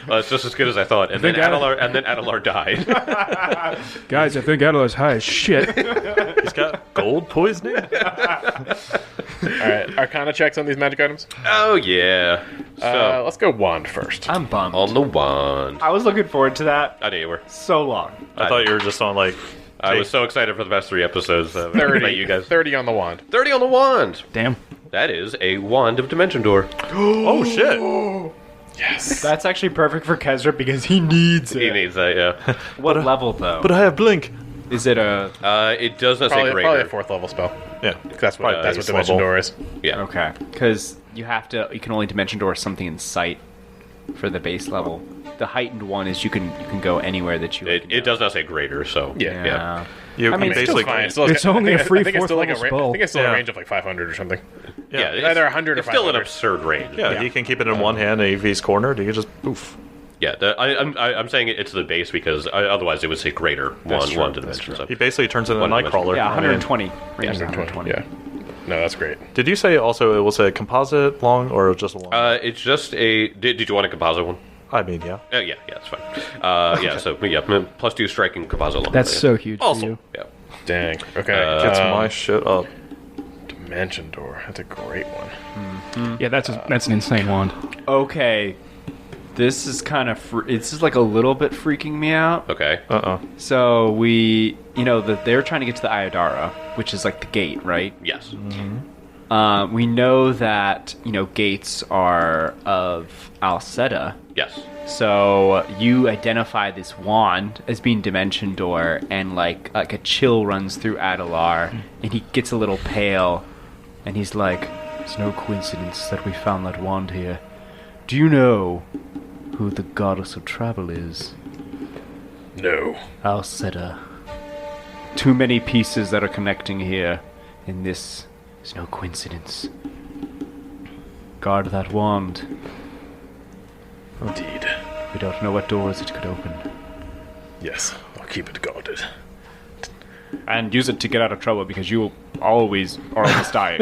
Well, it's just as good as I thought. And then think Adelar died. Guys, I think Adelar's high as shit. He's got gold poisoning. All right, Arcana checks on these magic items. Oh yeah. So Let's go wand first. I'm bummed. on the wand. I was looking forward to that I knew you were. so long. I thought you were just on like. I was so excited for the past 3 episodes. 30, You guys. 30 on the wand. 30 on the wand. Damn. That is a wand of Dimension Door. Oh shit! Yes. That's actually perfect for Kezra because he needs He it. needs that, yeah. What level though? But I have blink. Is it a It does not say Probably a greater. 4th level spell. Yeah, 'Cause That's what Probably base Dimension level. Door is. Yeah. okay? Because you can only dimension door something in sight for the base level. The heightened one is you can go anywhere that you. It does not say greater, so Yeah. yeah. You, I mean, you it's Still basically fine. It's only a free I think it's 4th still like a level I spell. think it's still Yeah. a range of like 500 or something. Yeah, It's either 100 or it's still an 500. absurd range. Yeah, he can keep it in one hand and if he's cornered, he can just poof. Yeah, I'm saying it's the base because otherwise it would say greater one dimension. So. He basically turns into a One dimension. Nightcrawler. Yeah, I mean, 120. Range is 120. Yeah. No, that's great. Did you say also it was a composite long or just a long? It's just a. Did you want a composite one? I mean, yeah. Yeah, it's fine. Yeah, so yeah, +2 striking composite long. That's yeah. so huge for Awesome. you. Yeah. Dang. Okay. Gets my shit up. Dimension Door. That's a great one. Yeah, that's an insane wand. Okay, this is kind of this is like a little bit freaking me out. Okay. So they're trying to get to the Iodara, which is like the gate, right? Yes. We know that gates are of Alceta. Yes. So you identify this wand as being Dimension Door, and like a chill runs through Adelar, and he gets a little pale, and he's like, "It's no coincidence that we found that wand here. Do you know who the goddess of travel is? No. Alceta. Too many pieces that are connecting here, and this is no coincidence. Guard that wand. Indeed. We don't know what doors it could open. Yes. I'll keep it guarded. And use it to get out of trouble because you always are almost dying.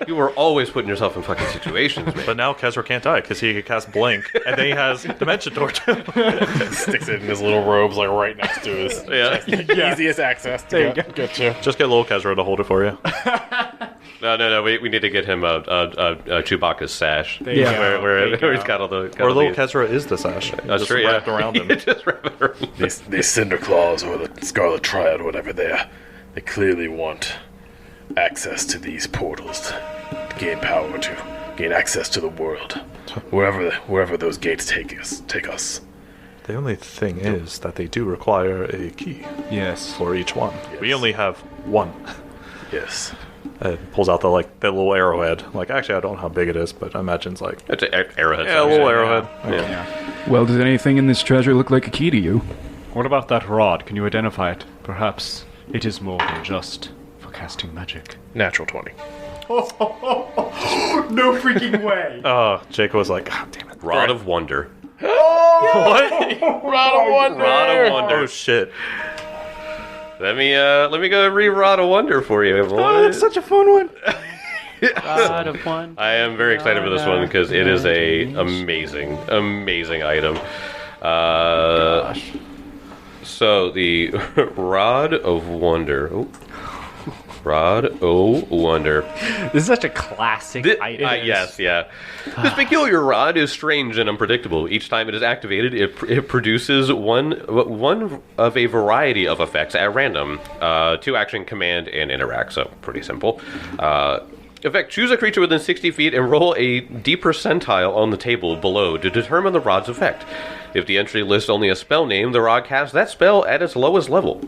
You were always putting yourself in fucking situations, man. But now Kezra can't die because he can cast Blink, and then he has Dimension Door too. Sticks it in his little robes, like right next to his Yeah. easiest access to get you. Just get little Kezra to hold it for you. No. We need to get him Chewbacca's sash. Yeah. Where he's got all the. Or little Kezra is the sash. That's just true. wrapped Yeah. around him. Just wrap it around. These Cinder Claws or the Scarlet Triad, or whatever they clearly want access to these portals to gain power, to gain access to the world. Wherever those gates take us. The only thing is that they do require a key Yes. for each one. Yes. We only have one. Yes. It pulls out the little arrowhead. Like, actually, I don't know how big it is, but I imagine it's like It's an arrowhead. a little arrowhead. Yeah. Well, does anything in this treasure look like a key to you? What about that rod? Can you identify it? Perhaps it is more than just for casting magic. Natural 20. No freaking way! Jacob was like, God damn it. Rod of Wonder. What? Rod of Wonder! Rod of Wonder. Oh shit. Let me go read Rod of Wonder for you. Oh, that's such a fun one. God of one. I am very excited for this one because it is a amazing item. So the Rod of Wonder. Oh. Rod of Wonder. This is such a classic item. Yes, yeah. This peculiar rod is strange and unpredictable. Each time it is activated, it produces one of a variety of effects at random. 2 action, command, and interact. So pretty simple. Effect: choose a creature within 60 feet and roll a D percentile on the table below to determine the rod's effect. If the entry lists only a spell name, the rod casts that spell at its lowest level.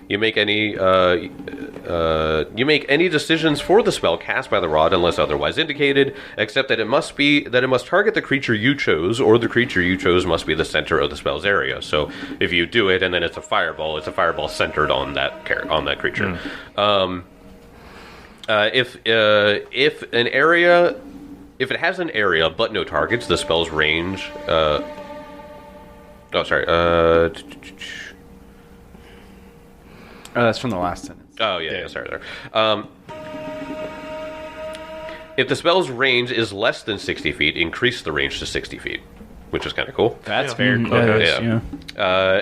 You make any decisions for the spell cast by the rod unless otherwise indicated, except that it must target the creature you chose, or the creature you chose must be the center of the spell's area. So if you do it and then it's a fireball centered on that creature. If it has an area but no targets, the spell's range. That's from the last sentence. Oh, yeah, sorry there. If the spell's range is less than 60 feet, increase the range to 60 feet, which is kind of cool. That's very cool. That is, yeah.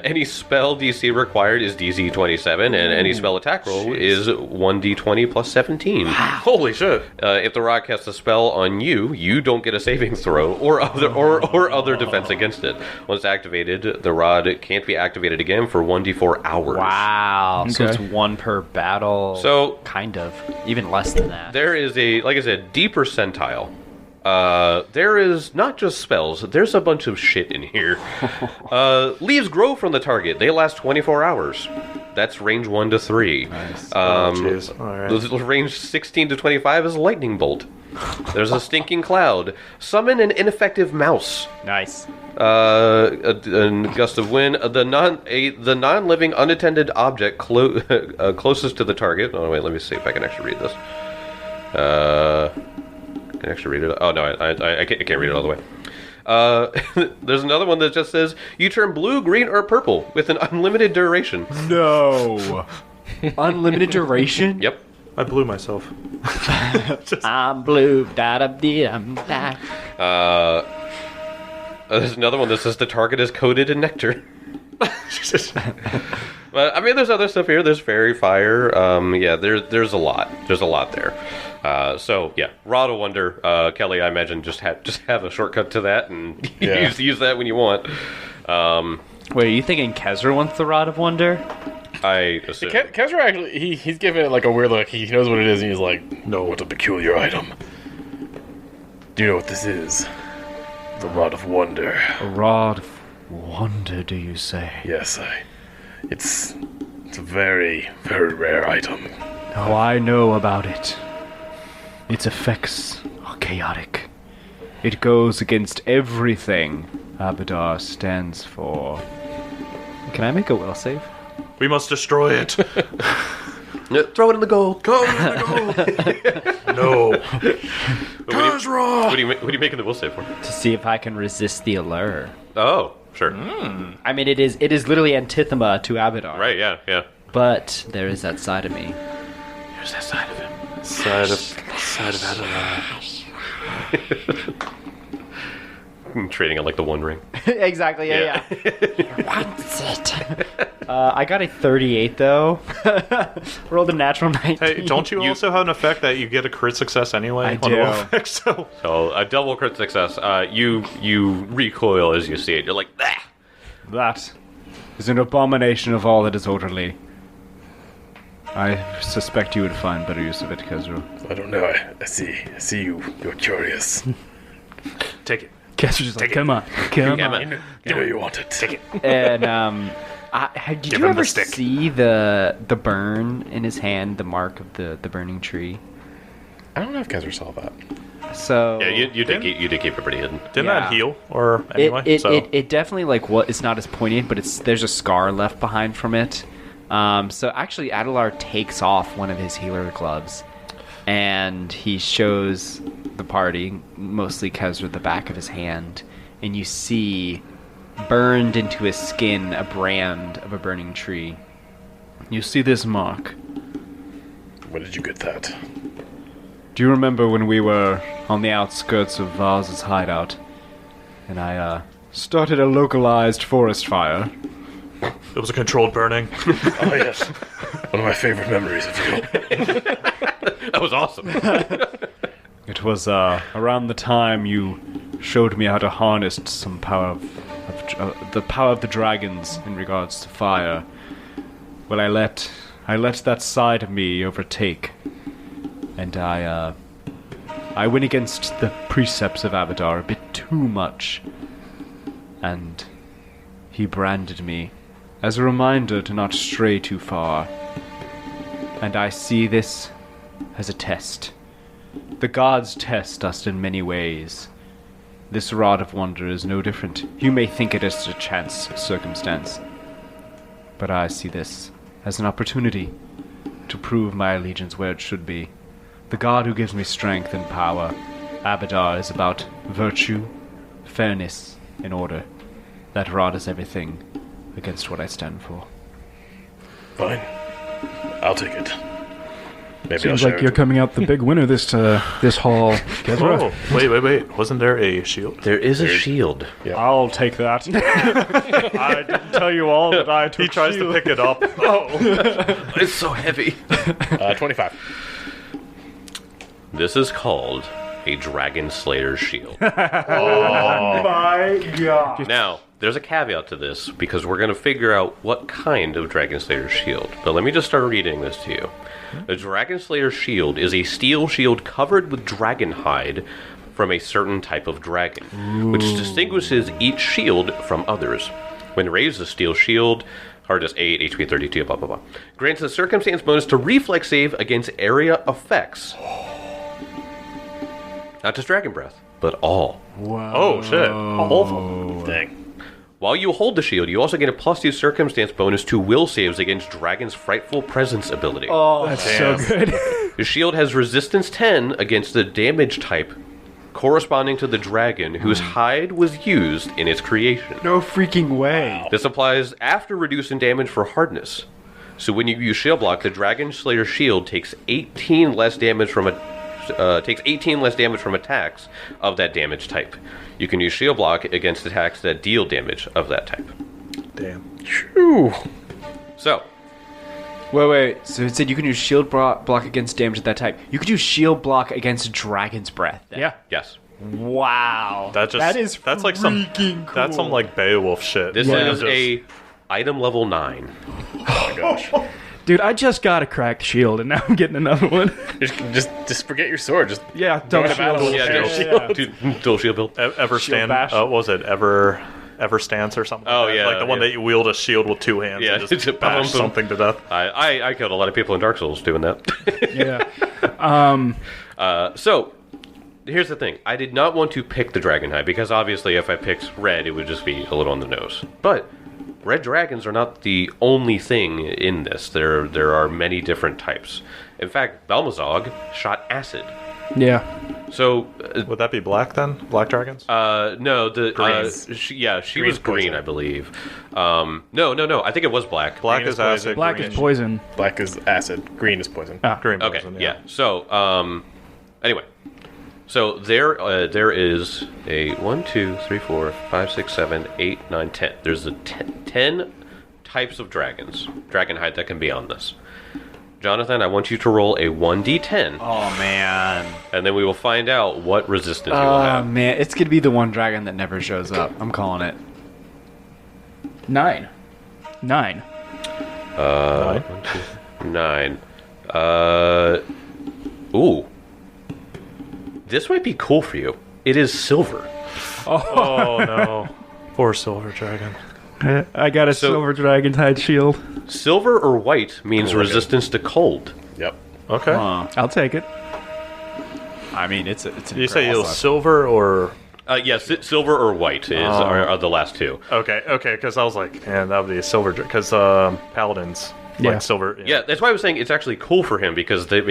Any spell DC required is DC 27, and any spell attack roll is 1d20 plus 17. Holy shit! If the rod casts a spell on you, you don't get a saving throw or other defense against it. Once activated, the rod can't be activated again for 1d4 hours. Wow. So Okay. it's one per battle. So- kind of. Even less than that. There is a, like I said, D percentile. There is not just spells, there's a bunch of shit in here. Leaves grow from the target. They last 24 hours. That's range 1 to 3. Nice. Jeez. All right. The range 16 to 25 is lightning bolt. There's a stinking cloud. Summon an ineffective mouse. Nice. A gust of wind. The non-living unattended object closest to the target. Oh wait, let me see if I can actually read this. I can actually read it. Oh no, I can't read it all the way. There's another one that just says you turn blue, green, or purple with an unlimited duration. No. Unlimited duration? Yep. I blew myself. I'm blue, da-da-dee-dum-da. There's another one that says the target is coated in nectar. But I mean, there's other stuff here. There's fairy fire. Yeah, there's a lot. There's a lot there. So yeah, Rod of Wonder. Kelly, I imagine just have a shortcut to that and Yeah. use that when you want. Wait, are you thinking Kezra wants the Rod of Wonder? I assume. Kezra actually, he's giving it like a weird look. He knows what it is, and he's like, "No, what a peculiar item. Do you know what this is? The Rod of Wonder." A rod of wonder, do you say? Yes, it's a very, very rare item. Oh, I know about it. Its effects are chaotic. It goes against everything Abadar stands for. Can I make a will save? We must destroy it. Yeah, throw it in the gold. Go in the gold. No. Kezra! What are you making the will save for? To see if I can resist the allure. Oh, sure. I mean, it is literally antithema to Abadar. Right. Yeah. But there is that side of me. There's that side of him. Side of Adonai. Trading on like the One Ring. Exactly, yeah. Wants it. I got a 38, though. Rolled a natural 19. Hey, don't you also have an effect that you get a crit success anyway? I on the do. will effect? So So a double crit success. You recoil as you see it. You're like, ah. That is an abomination of all that is orderly. I suspect you would find better use of it, Kezra. I don't know. I see you're curious. take it. Kester's just like, come on, come on. You know you want it. Take it. And did Give you him ever the stick. see the burn in his hand, the mark of the burning tree? I don't know if Kezra saw that. So Yeah, you did keep it pretty hidden. Didn't Yeah. that heal? Or anyway? it definitely it's not as poignant, but there's a scar left behind from it. So actually, Adelar takes off one of his healer gloves, and he shows the party, mostly Kezra, the back of his hand, and you see burned into his skin a brand of a burning tree. You see this mark. Where did you get that? Do you remember when we were on the outskirts of Vaz's hideout, and I started a localized forest fire? it was a controlled burning. Oh yes, one of my favorite memories of you. That was awesome. It was around the time you showed me how to harness some power of the power of the dragons in regards to fire. Well, I let that side of me overtake, and I went against the precepts of Abadar a bit too much, and he branded me as a reminder to not stray too far. And I see this as a test. The gods test us in many ways. This Rod of Wonder is no different. You may think it is a chance circumstance, but I see this as an opportunity to prove my allegiance where it should be. The god who gives me strength and power, Abadar, is about virtue, fairness, and order. That rod is everything against what I stand for. Fine, I'll take it. Maybe Seems I'll like show you're it. coming out the big winner this haul, Kezra. Oh, wait. Wasn't there a shield? There is a shield. I'll take that. I didn't tell you all that I took He tries to pick it up. It's so heavy. 25. This is called a Dragon Slayer shield. My God. Now, there's a caveat to this because we're going to figure out what kind of Dragon Slayer shield. But let me just start reading this to you. A Dragon Slayer shield is a steel shield covered with dragon hide from a certain type of dragon, which distinguishes each shield from others. When raised, a steel shield, hardness 8, HP 32, blah, blah, blah, grants a circumstance bonus to reflex save against area effects. Not just Dragon Breath, but all. Oh, shit. Awful. Dang. While you hold the shield, you also get a +2 circumstance bonus to will saves against Dragon's Frightful Presence ability. That's so good. The shield has resistance 10 against the damage type corresponding to the dragon whose hide was used in its creation. No freaking way. This applies after reducing damage for hardness. So when you use shield block, the Dragon Slayer shield takes 18 less damage from attacks of that damage type. You can use shield block against attacks that deal damage of that type. Damn. Ooh. So, Wait. So it said you can use shield block against damage of that type. You could use shield block against Dragon's Breath. then. Yeah. yes. Wow. That's like some freaking cool. That's some like Beowulf shit. This Yeah. is a item level 9. Oh my gosh. Dude, I just got a cracked shield, and now I'm getting another one. Just forget your sword. Just Yeah, go double into battle shield. with Yeah, your dual shield. dual shield build. Everstand. bash. What was it? Everstance or something. Oh, like that. yeah, like the one yeah. that you wield a shield with 2 hands. Yeah, and it's a just boom, bash boom. something to death. I killed a lot of people in Dark Souls doing that. Yeah. So, here's the thing. I did not want to pick the Dragon Hide, because obviously if I picked red, it would just be a little on the nose. But red dragons are not the only thing in this. There are many different types. In fact, Balmazog shot acid. Yeah. So, Would that be black then? Black dragons? no, the Green. she Green's was green, poison. I believe. No, I think it was black. Black green is is poison. acid. Black green is poison. Black is acid. Green is poison. Green Okay, poison, yeah. So, anyway, so there is a 1, 2, 3, 4, 5, 6, 7, 8, 9, 10. There's a 10 types of dragon hide that can be on this. Jonathan, I want you to roll a 1d10, Oh man. and then we will find out what resistance you will Oh have. man, it's gonna be the one dragon that never shows up. I'm calling it. 9. 9. 9. Ooh. This might be cool for you. It is silver. Oh no. Poor silver dragon. I got a silver dragon hide shield. Silver or white means Cool, okay. resistance to cold. Yep. Okay. I'll take it. I mean, it's an Did you say it was incredible silver or? Yes, silver or white are the last two. Okay, because I was like, man, that would be a silver because paladins Yeah. like silver. Yeah, that's why I was saying it's actually cool for him because then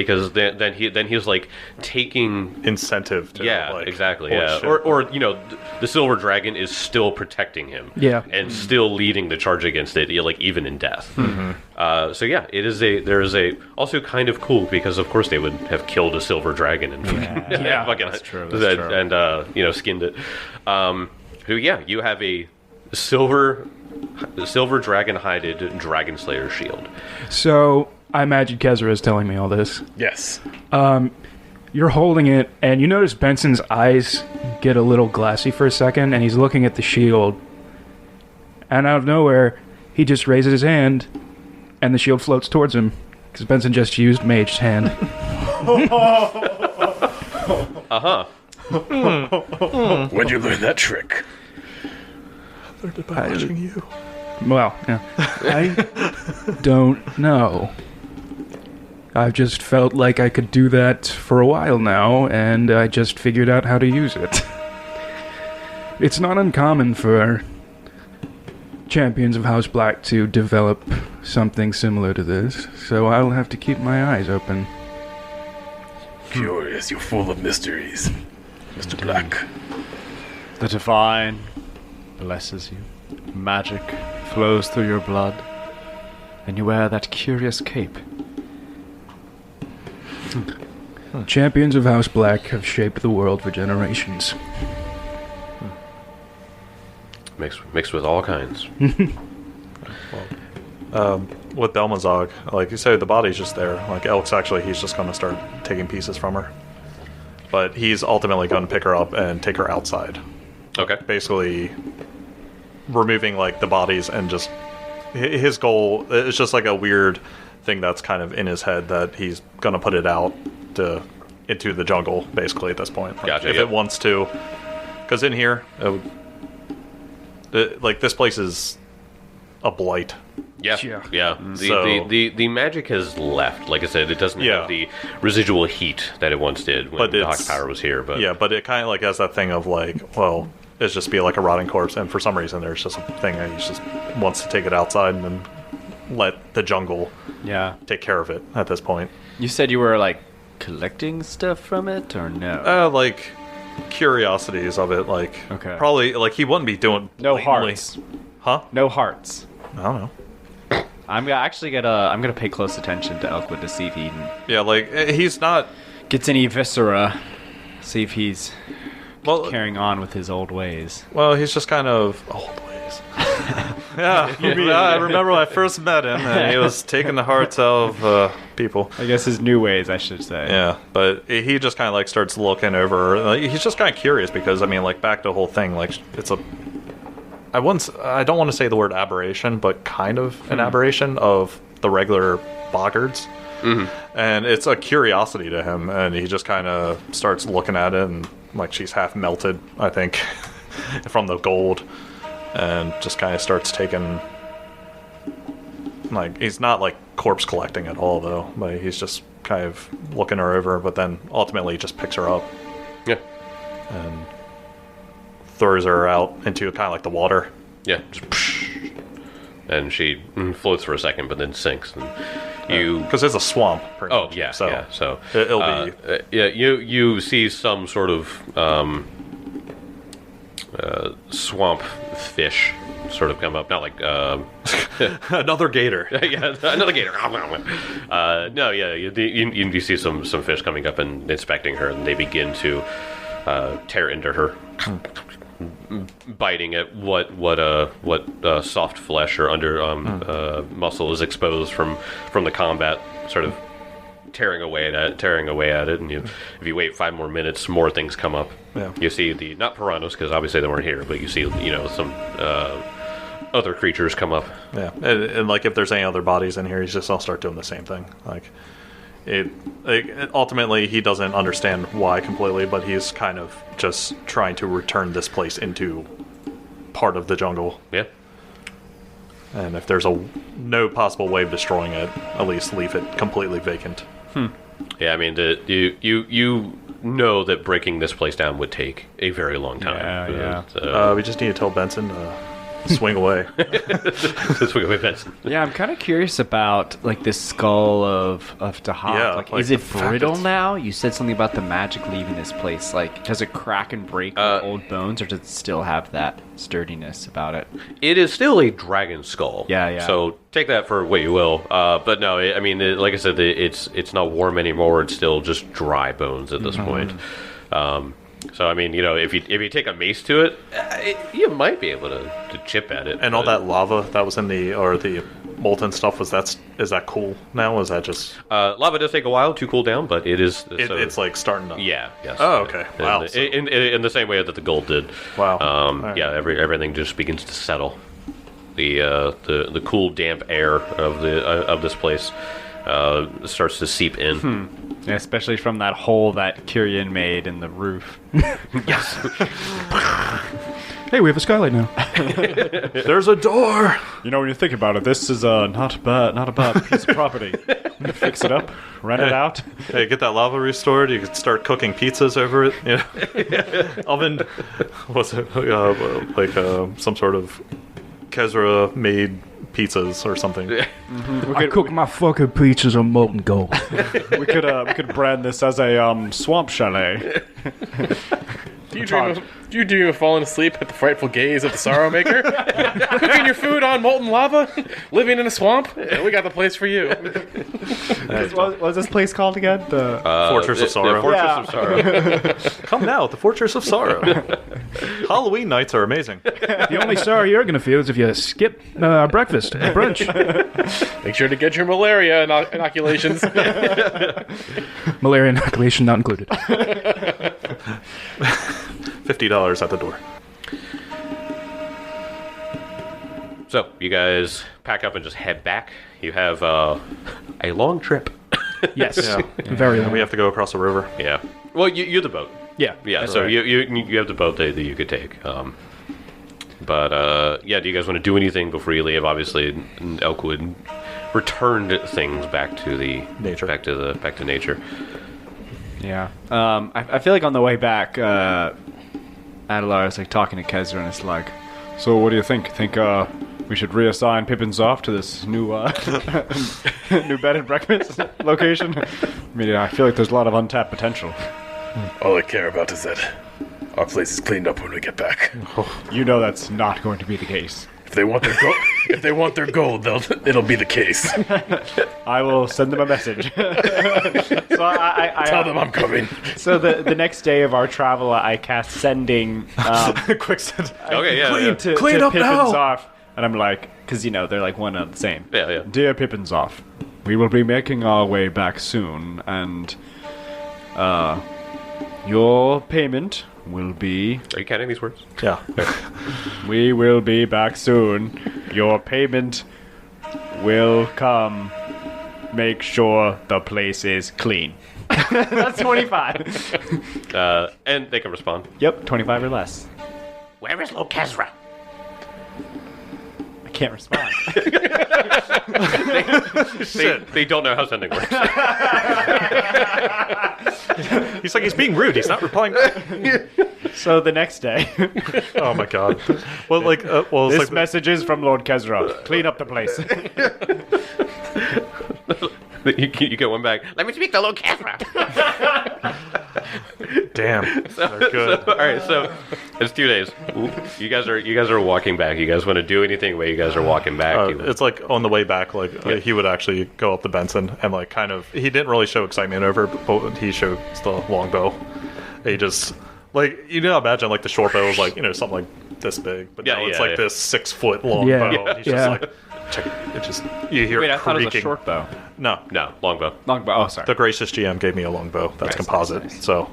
he was like taking. Incentive. To, Yeah, like, exactly. holy Yeah, shit. or the silver dragon is still protecting him. Yeah. and still leading the charge against it, like even in death. So yeah, there is a also kind of cool because of course they would have killed a silver dragon and Yeah, that's true, and skinned it. So yeah, you have a silver dragon hided dragon slayer shield. So, I imagine Kezra is telling me all this. Yes. You're holding it, and you notice Benson's eyes get a little glassy for a second, and he's looking at the shield. And out of nowhere, he just raises his hand, and the shield floats towards him, because Benson just used Mage's hand. When'd you learn that trick? Watching you. Well, yeah. I don't know. I've just felt like I could do that for a while now, and I just figured out how to use it. It's not uncommon for champions of House Black to develop something similar to this, so I'll have to keep my eyes open. Curious, you're full of mysteries, Mr. Black. The divine blesses you. Magic flows through your blood, and you wear that curious cape. Champions of House Black have shaped the world for generations. Mixed with all kinds. With Belmazog, like you said, the body's just there. Like Elk's actually, he's just going to start taking pieces from her. But he's ultimately going to pick her up and take her outside. Okay. Basically removing like the bodies and just his goal is just like a weird thing that's kind of in his head that he's going to put it out into the jungle basically at this point. Like, Gotcha, if yep. it wants to. Because in here, like this place is a blight. Yeah. Yeah. The magic has left. Like I said, it doesn't have the residual heat that it once did when the Hawk Power was here. But yeah, but it kind of like has that thing of like, well, it's just be like a rotting corpse, and for some reason there's just a thing that he just wants to take it outside and then let the jungle take care of it at this point. You said you were like collecting stuff from it, or no? Like curiosities of it, like Okay. probably like he wouldn't be doing No blatantly- hearts. huh? No hearts. I don't know. I'm gonna pay close attention to Elkwood to see if he Yeah, like he's not. gets any viscera. See if he's Well, carrying on with his old ways. well, he's just kind of old ways. Yeah, I remember when I first met him, and he was taking the hearts out of people. I guess his new ways, I should say. Yeah, but he just kind of like starts looking over. Like, he's just kind of curious because I mean, like back to the whole thing. Like it's a. I don't want to say the word aberration, but kind of an aberration of the regular boggards. And it's a curiosity to him, and he just kind of starts looking at it, and like she's half melted, I think, from the gold, and just kind of starts taking. Like he's not like corpse collecting at all, though, but he's just kind of looking her over, but then ultimately just picks her up yeah. and throws her out into kind of like the water. Yeah, just and she floats for a second, but then sinks. And you, Because it's a swamp. Pretty oh much, yeah, so yeah. So it'll be yeah. You see some sort of swamp fish sort of come up, not like another gator. yeah, another gator. No, yeah, you see some fish coming up and inspecting her, and they begin to tear into her. Biting at what soft flesh or under muscle is exposed from the combat, sort of tearing away at it. And if you wait 5 more minutes, more things come up. Yeah. You see the not piranhas, because obviously they weren't here, but you see some other creatures come up. Yeah, and like if there's any other bodies in here, he's just I'll start doing the same thing. Like ultimately he doesn't understand why completely, but he's kind of just trying to return this place into part of the jungle. Yeah. And if there's no possible way of destroying it, at least leave it completely vacant. Yeah, I mean, you know that breaking this place down would take a very long time. Yeah. We just need to tell Benson to swing away. Swing away, Benson. Yeah, I'm kind of curious about like this skull of Dahak. Yeah, like, like is it the fact brittle it's- now? You said something about the magic leaving this place. Like, does it crack and break with old bones, or does it still have that sturdiness about it? It is still a dragon skull. Yeah. So take that for what you will. But no, I mean, like I said, it's not warm anymore. It's still just dry bones at this point. So I mean, if you take a mace to it, you might be able to chip at it. And all but- that lava that was in the molten stuff, is that cool now? Is that just lava does take a while to cool down, but it is. it's like starting to Yeah. Yes. Oh, okay. Wow. In the same way that the gold did. Wow. All right. Yeah. Everything just begins to settle. The cool, damp air of this place starts to seep in. Yeah, especially from that hole that Kyrian made in the roof. Yes. Hey, we have a skylight now. There's a door. You know, when you think about it, this is not a bad piece of property. Fix it up, rent it out. Hey, get that lava restored. You can start cooking pizzas over it. Oven. What's it? Like some sort of Kezra made pizzas or something. I cook my fucking pizzas on molten gold. We could brand this as a swamp chalet. Do you dream of falling asleep at the frightful gaze of the Sorrow Maker? Cooking your food on molten lava? Living in a swamp? Yeah, we got the place for you. What was this place called again? The Fortress of Sorrow. The Fortress of Sorrow. Come now, the Fortress of Sorrow. Halloween nights are amazing. The only sorrow you're going to feel is if you skip breakfast, brunch. Make sure to get your malaria inoculations. Malaria inoculation not included. $50 at the door. So, you guys pack up and just head back. You have a long trip. Yes, Yeah. very long. We have to go across the river. Yeah. Well, you're the boat. Yeah, Yeah, so right. you have the boat that you could take. But yeah, do you guys want to do anything before you leave? Obviously, Elkwood returned things back to the Nature. back to nature. Yeah. I feel like on the way back, Adelar is like talking to Kezra, and it's like, so what do you think? Think we should reassign Pippins off to this new new bed and breakfast location? I mean, I feel like there's a lot of untapped potential. All I care about is that our place is cleaned up when we get back. You know that's not going to be the case. If they want their gold, it'll be the case. I will send them a message. So I Tell them I'm coming. So the next day of our travel, I cast sending Quick send. Okay, yeah, clean yeah. to Clean up Pippins now! off, and I'm like, because they're like one and the same. Yeah, yeah. Dear Pippins off, we will be making our way back soon, and your payment will be. Are you counting these words? Yeah. We will be back soon. Your payment will come. Make sure the place is clean. That's 25. And they can respond. Yep, 25 or less. Where is Lokezra? I can't respond. They don't know how sending works. He's like, he's being rude. He's not replying back. So the next day, Oh my god. Well, like, it's this like message is from Lord Kezra. Clean up the place. you get one back. Let me speak to Lokezra. damn. They're good. All right, so it's 2 days. You guys are walking back. You guys want to do anything while you guys are walking back? It's like on the way back, like he would actually go up to Benson and like kind of. He didn't really show excitement over, but he showed the longbow. He just like imagine like the short bow was like something like this big, but now it's like this 6 foot long Yeah. bow. He's just like check it. It just you hear Wait, it I thought it was a creaking. short bow. No, no longbow. Longbow. Oh, sorry. the gracious GM gave me a longbow. That's composite. nice. So,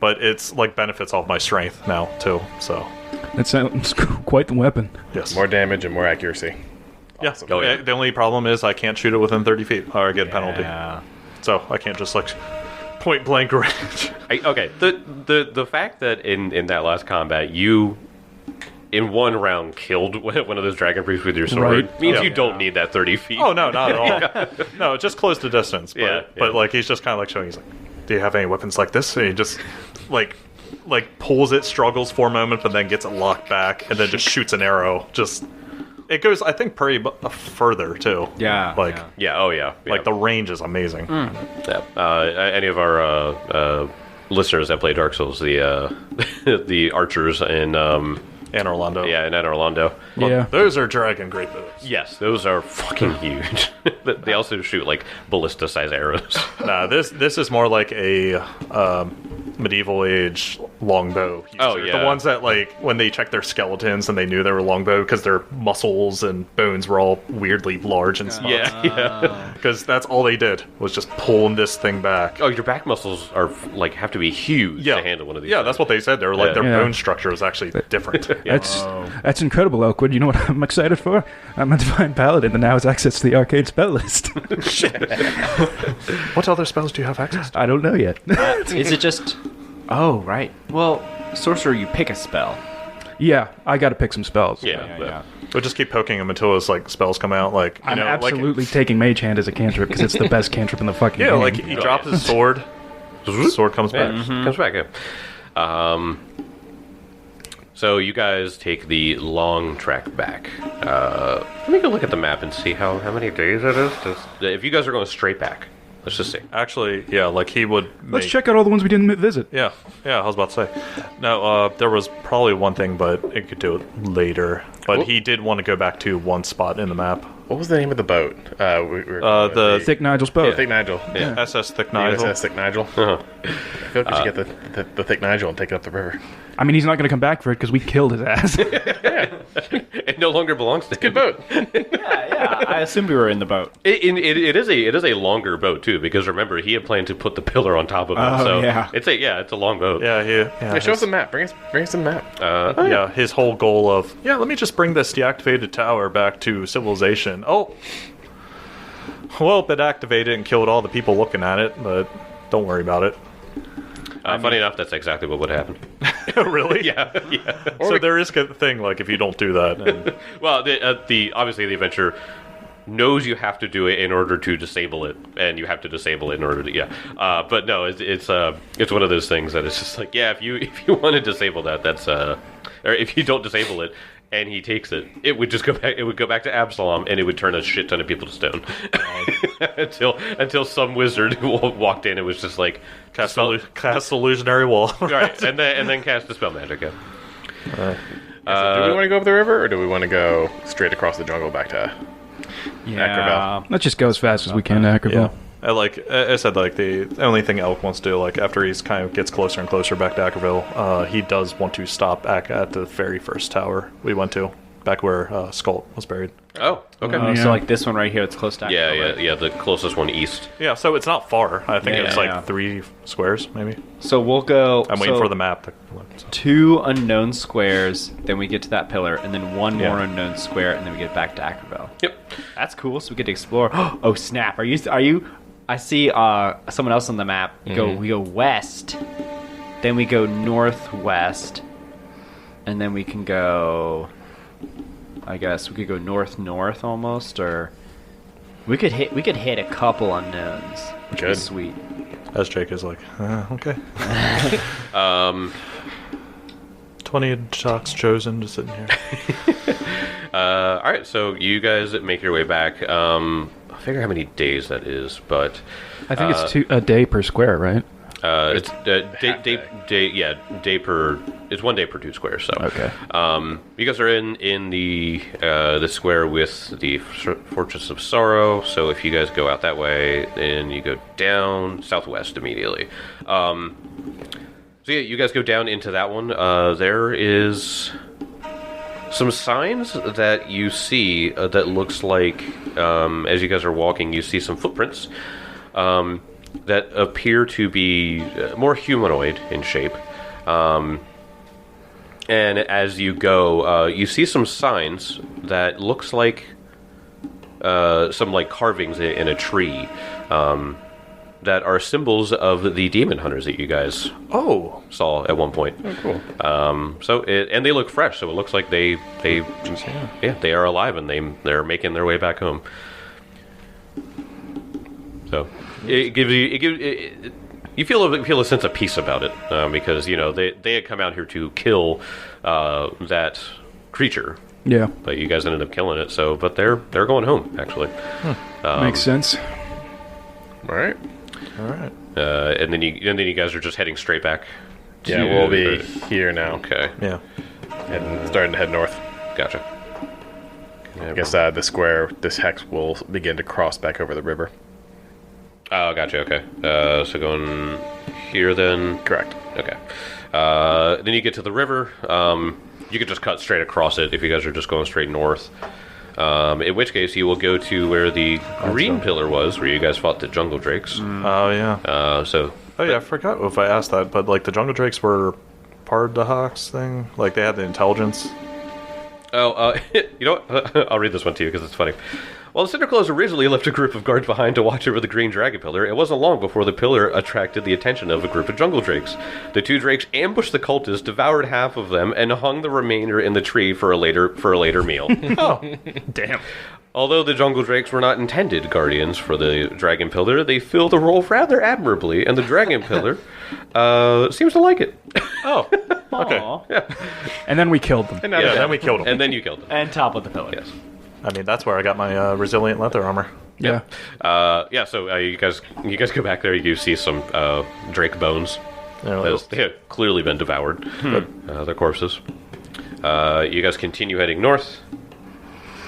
but it's like benefits off my strength now too. So That sounds quite the weapon. yes, More damage and more accuracy. yeah. Oh, yeah. The only problem is I can't shoot it within 30 feet or I get a penalty. Yeah. So I can't just like point blank range. Okay, the fact that in that last combat you in one round killed one of those dragon priests with your sword Right. means Yeah. you don't need that 30 feet. Oh no, not at all. No, just close the distance. But, Yeah, but yeah. like he's just kind of like showing. He's like, "Do you have any weapons like this?" And he just like pulls it, struggles for a moment, but then gets it locked back, and then just shoots an arrow. Just it goes, I think, pretty further too. Yeah, like yeah. Yeah, oh yeah. like the range is amazing. Yeah. Any of our listeners that play Dark Souls, the the archers in And Orlando. in Anne Orlando. Yeah. Those are dragon great bows. Yes, those are fucking huge. They also shoot like ballista-sized arrows. Nah, this is more like a medieval age longbow. user. Oh, yeah. The ones that like when they checked their skeletons and they knew they were longbow because their muscles and bones were all weirdly large and spots. Yeah. Because that's all they did was just pulling this thing back. Oh, your back muscles are like have to be huge to handle one of these. Yeah, that's what they said. They were like Yeah. their Yeah. bone structure was actually different. That's incredible, Elkwood. You know what I'm excited for? I'm a Divine Paladin that now has access to the arcade spell list. What other spells do you have access to? I don't know yet. Is it just? Oh, right. Well, sorcerer, you pick a spell. Yeah, I got to pick some spells. Yeah. We'll just keep poking him until his like spells come out. Like I'm absolutely taking Mage Hand as a cantrip because it's the best cantrip in the fucking yeah, game. like he drops his sword. His sword comes back. Comes back. Yeah. So you guys take the long trek back. Let me go look at the map and see how many days it is. If you guys are going straight back, Let's just see. Actually, yeah, like he would. Let's check out all the ones we didn't visit. Yeah, I was about to say. No, there was probably one thing, but it could do it later. But he did want to go back to one spot in the map. What was the name of the boat? The Thick Nigel's boat. Thick Nigel. Yeah. SS Thick Nigel. USS Thick Nigel. Uh-huh. I feel like we should get the Thick Nigel and take it up the river. I mean, he's not going to come back for it because we killed his ass. It no longer belongs to him. Good boat. Yeah, I assumed we were in the boat. It is a longer boat too, because remember he had planned to put the pillar on top of it. Oh, So yeah. it's a long boat. Yeah, Show us the map. Bring us the map. Yeah, his whole goal of let me just bring this deactivated tower back to civilization. Oh, well, it activated and killed all the people looking at it, but don't worry about it. Funny enough, that's exactly what would happen. Really? Yeah. So there is a thing like if you don't do that. And, Well, obviously the adventure knows you have to do it in order to disable it, and you have to disable it in order to but no, it's one of those things that it's just like if you want to disable that, that's or if you don't disable it and he takes it, it would just go back. It would go back to Absalom, and it would turn a shit ton of people to stone until some wizard walked in and was just like cast illusionary wall. right, and then cast the spell magic. Yeah. So do we want to go up the river, or do we want to go straight across the jungle back to Ackerville? Let's just go as fast as we can to Ackerville. Yeah. Like I said, like the only thing Elk wants to do, like after he's kind of gets closer and closer back to Ackerville, he does want to stop back at the very first tower we went to, back where Skull was buried. Oh, okay. So like this one right here, it's close to Ackerville, Yeah, the closest one east. Yeah, so it's not far. I think it's like Yeah. 3 squares, maybe. So we'll go. I'm waiting for the map. So. 2 unknown squares, then we get to that pillar, and then 1 Yeah. more unknown square, and then we get back to Ackerville. Yep. That's cool. So we get to explore. Oh snap! Are you? I see someone else on the map. We go west, then we go northwest, and then we can go. I guess we could go north almost, or we could hit a couple unknowns, which Good. is sweet. As Jake is like, okay. 20 shocks chosen, just sitting here. All right, so you guys make your way back. I figure how many days that is, but I think it's a day per square, right? it's day per. It's 1 day per 2 squares. So Okay. you guys are in the square with the Fortress of Sorrow. So if you guys go out that way, then you go down southwest immediately. So yeah, you guys go down into that one. There is some signs that you see that looks like, as you guys are walking, you see some footprints that appear to be more humanoid in shape. And as you go, you see some signs that looks like some like carvings in a tree. That are symbols of the demon hunters that you guys saw at one point. Oh, cool. And they look fresh, so it looks like they are alive and they're making their way back home. So you feel a sense of peace about it because they had come out here to kill that creature. Yeah. But you guys ended up killing it. But they're going home actually. Makes sense. All right. And then you guys are just heading straight back. Yeah, we'll be here now. Okay. Yeah. And starting to head north. Gotcha. I guess the square, this hex will begin to cross back over the river. Oh, gotcha. Okay. So going here then. Correct. Okay. Then you get to the river. You could just cut straight across it if you guys are just going straight north. In which case, you will go to where the green pillar was, where you guys fought the jungle drakes. Oh, yeah. I forgot if I asked that, but like the jungle drakes were part of the Hawks thing? Like they had the intelligence? Oh, you know what? I'll read this one to you because it's funny. While the Cinderclaws originally left a group of guards behind to watch over the green dragon pillar, it wasn't long before the pillar attracted the attention of a group of jungle drakes. The 2 drakes ambushed the cultists, devoured half of them, and hung the remainder in the tree for a later meal. Oh, Damn. Although the jungle drakes were not intended guardians for the dragon pillar, they fill the role rather admirably, and the dragon pillar seems to like it. oh, okay. Aw. And then we killed them. And then we killed him. And then you killed them. And top of the pillar. Yes. I mean, that's where I got my resilient leather armor. Yeah. So you guys go back there. You see some drake bones. They have clearly been devoured. Their corpses. You guys continue heading north.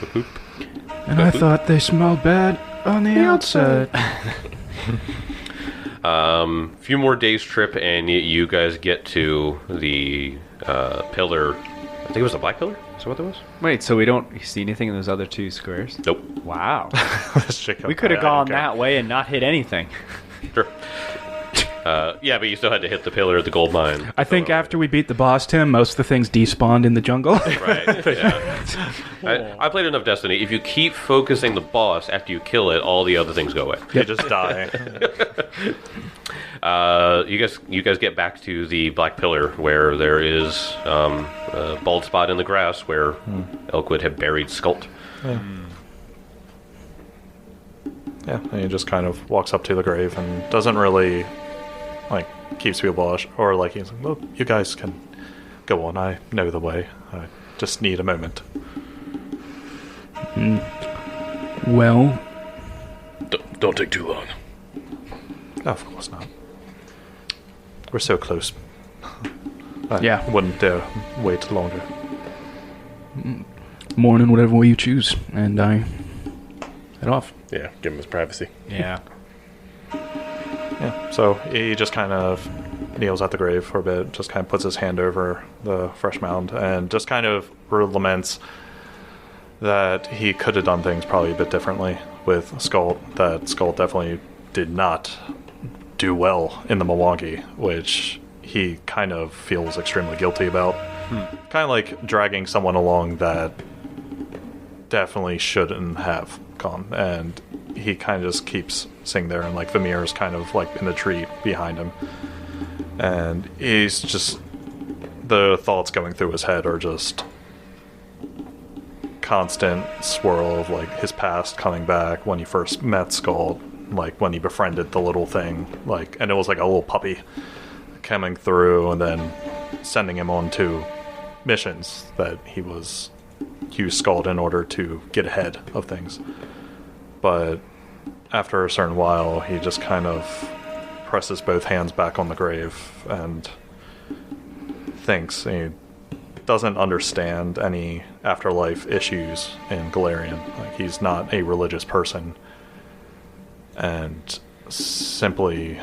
Boop, boop. And I thought they smelled bad on the outside. Few more days trip, and you guys get to the pillar. I think it was the black pillar. Is that what that was? Wait, so we don't see anything in those other 2 squares? Nope. Wow. Chicken. We could have I don't gone care. that way and not hit anything. Sure. Yeah, but you still had to hit the pillar of the gold mine. I think after we beat the boss, Tim, most of the things despawned in the jungle. Right. Yeah. I played enough Destiny. If you keep focusing the boss after you kill it, all the other things go away. You just die. You guys get back to the black pillar where there is a bald spot in the grass where Elkwood had buried Skult. Yeah, and he just kind of walks up to the grave and doesn't really, like, keeps people or like he's like, well, you guys can go on. I know the way. I just need a moment. Well, Don't take too long. Of course not. We're so close. I Yeah. wouldn't dare wait longer. morning, whatever way you choose. And I head off. Yeah, give him his privacy. Yeah. Yeah, so he just kind of kneels at the grave for a bit, just kind of puts his hand over the fresh mound, and just kind of laments that he could have done things probably a bit differently with Skult, that Skult definitely did not do well in the Milwaukee, which he kind of feels extremely guilty about. Kind of like dragging someone along that definitely shouldn't have gone, and he kind of just keeps sitting there, and like Vimir's kind of like in the tree behind him, and he's just, the thoughts going through his head are just constant swirl of like his past coming back when he first met Skult, like when he befriended the little thing, like, and it was like a little puppy coming through, and then sending him on to missions that he was used Skult in order to get ahead of things. But after a certain while, he just kind of presses both hands back on the grave and thinks. He doesn't understand any afterlife issues in Galarian. Like, he's not a religious person, and simply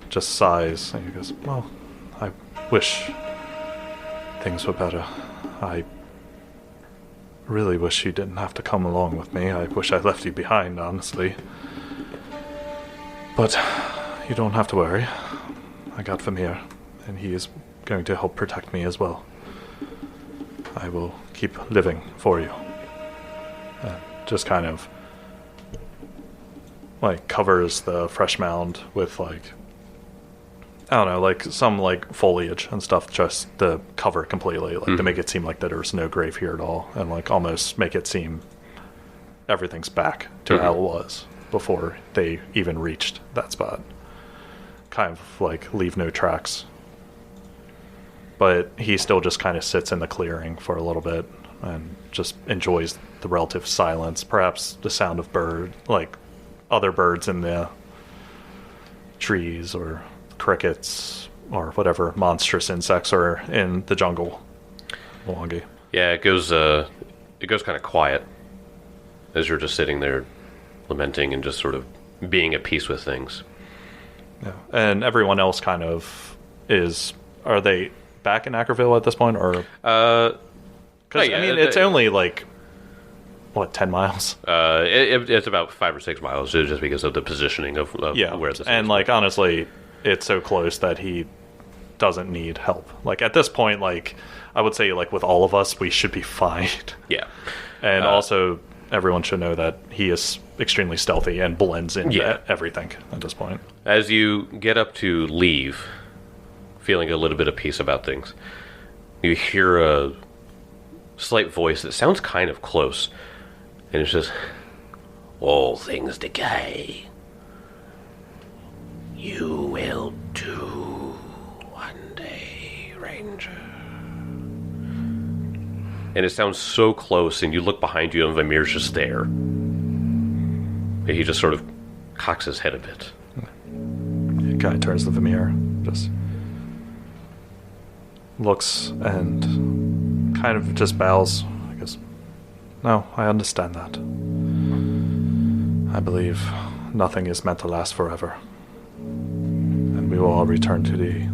just sighs and he goes, well, I wish things were better. I really wish you didn't have to come along with me. I wish I left you behind, honestly. But you don't have to worry. I got Vimir, and he is going to help protect me as well. I will keep living for you. Just kind of like covers the fresh mound with like, I don't know, like some like foliage and stuff just to cover it completely, like to make it seem like that there's no grave here at all, and like almost make it seem everything's back to how it was before they even reached that spot. Kind of like leave no tracks. But he still just kind of sits in the clearing for a little bit and just enjoys the relative silence, perhaps the sound of like other birds in the trees or crickets or whatever monstrous insects are in the jungle. Milwaukee. Yeah, it goes kind of quiet as you're just sitting there lamenting and just sort of being at peace with things. Yeah. And everyone else kind of is, are they back in Ackerville at this point, or because yeah, I mean it's only like what, 10 miles? It's about 5 or 6 miles just because of the positioning of where this and is. like honestly it's so close that he doesn't need help. Like at this point, like I would say like with all of us we should be fine. Yeah. And also everyone should know that he is extremely stealthy and blends into everything at this point. As you get up to leave, feeling a little bit of peace about things, you hear a slight voice that sounds kind of close, and it's just, all things decay. You will too one day, Ranger. And it sounds so close, and you look behind you, and Vimir's just there. He just sort of cocks his head a bit. The guy turns to Vimir, just looks and kind of just bows. I guess, no, I understand that. I believe nothing is meant to last forever. And we will all return to the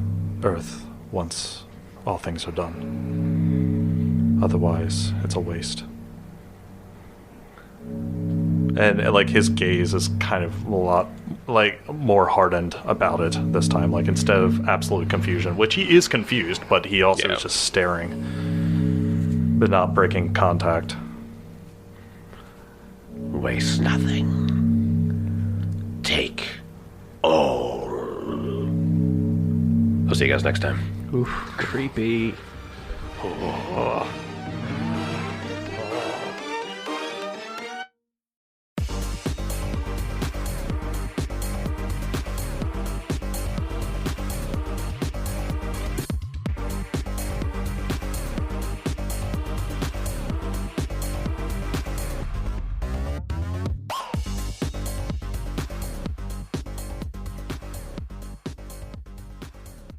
earth once all things are done. Otherwise, it's a waste. And like his gaze is kind of a lot like more hardened about it this time. Like instead of absolute confusion, which he is confused, but he also is just staring, but not breaking contact. Waste nothing. Take all. I'll see you guys next time. Oof, creepy.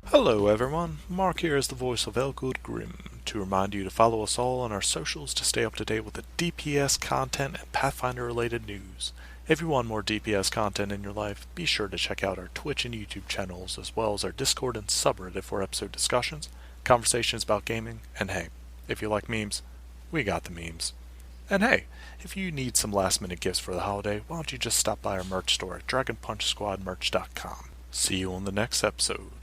Hello everyone, Mark here is the voice of Elgood Grimm, to remind you to follow us all on our socials to stay up to date with the DPS content and Pathfinder related news. If you want more DPS content in your life, be sure to check out our Twitch and YouTube channels, as well as our Discord and subreddit for episode discussions, conversations about gaming, and hey, if you like memes, we got the memes. And hey, if you need some last minute gifts for the holiday, why don't you just stop by our merch store at DragonPunchSquadMerch.com. See you on the next episode.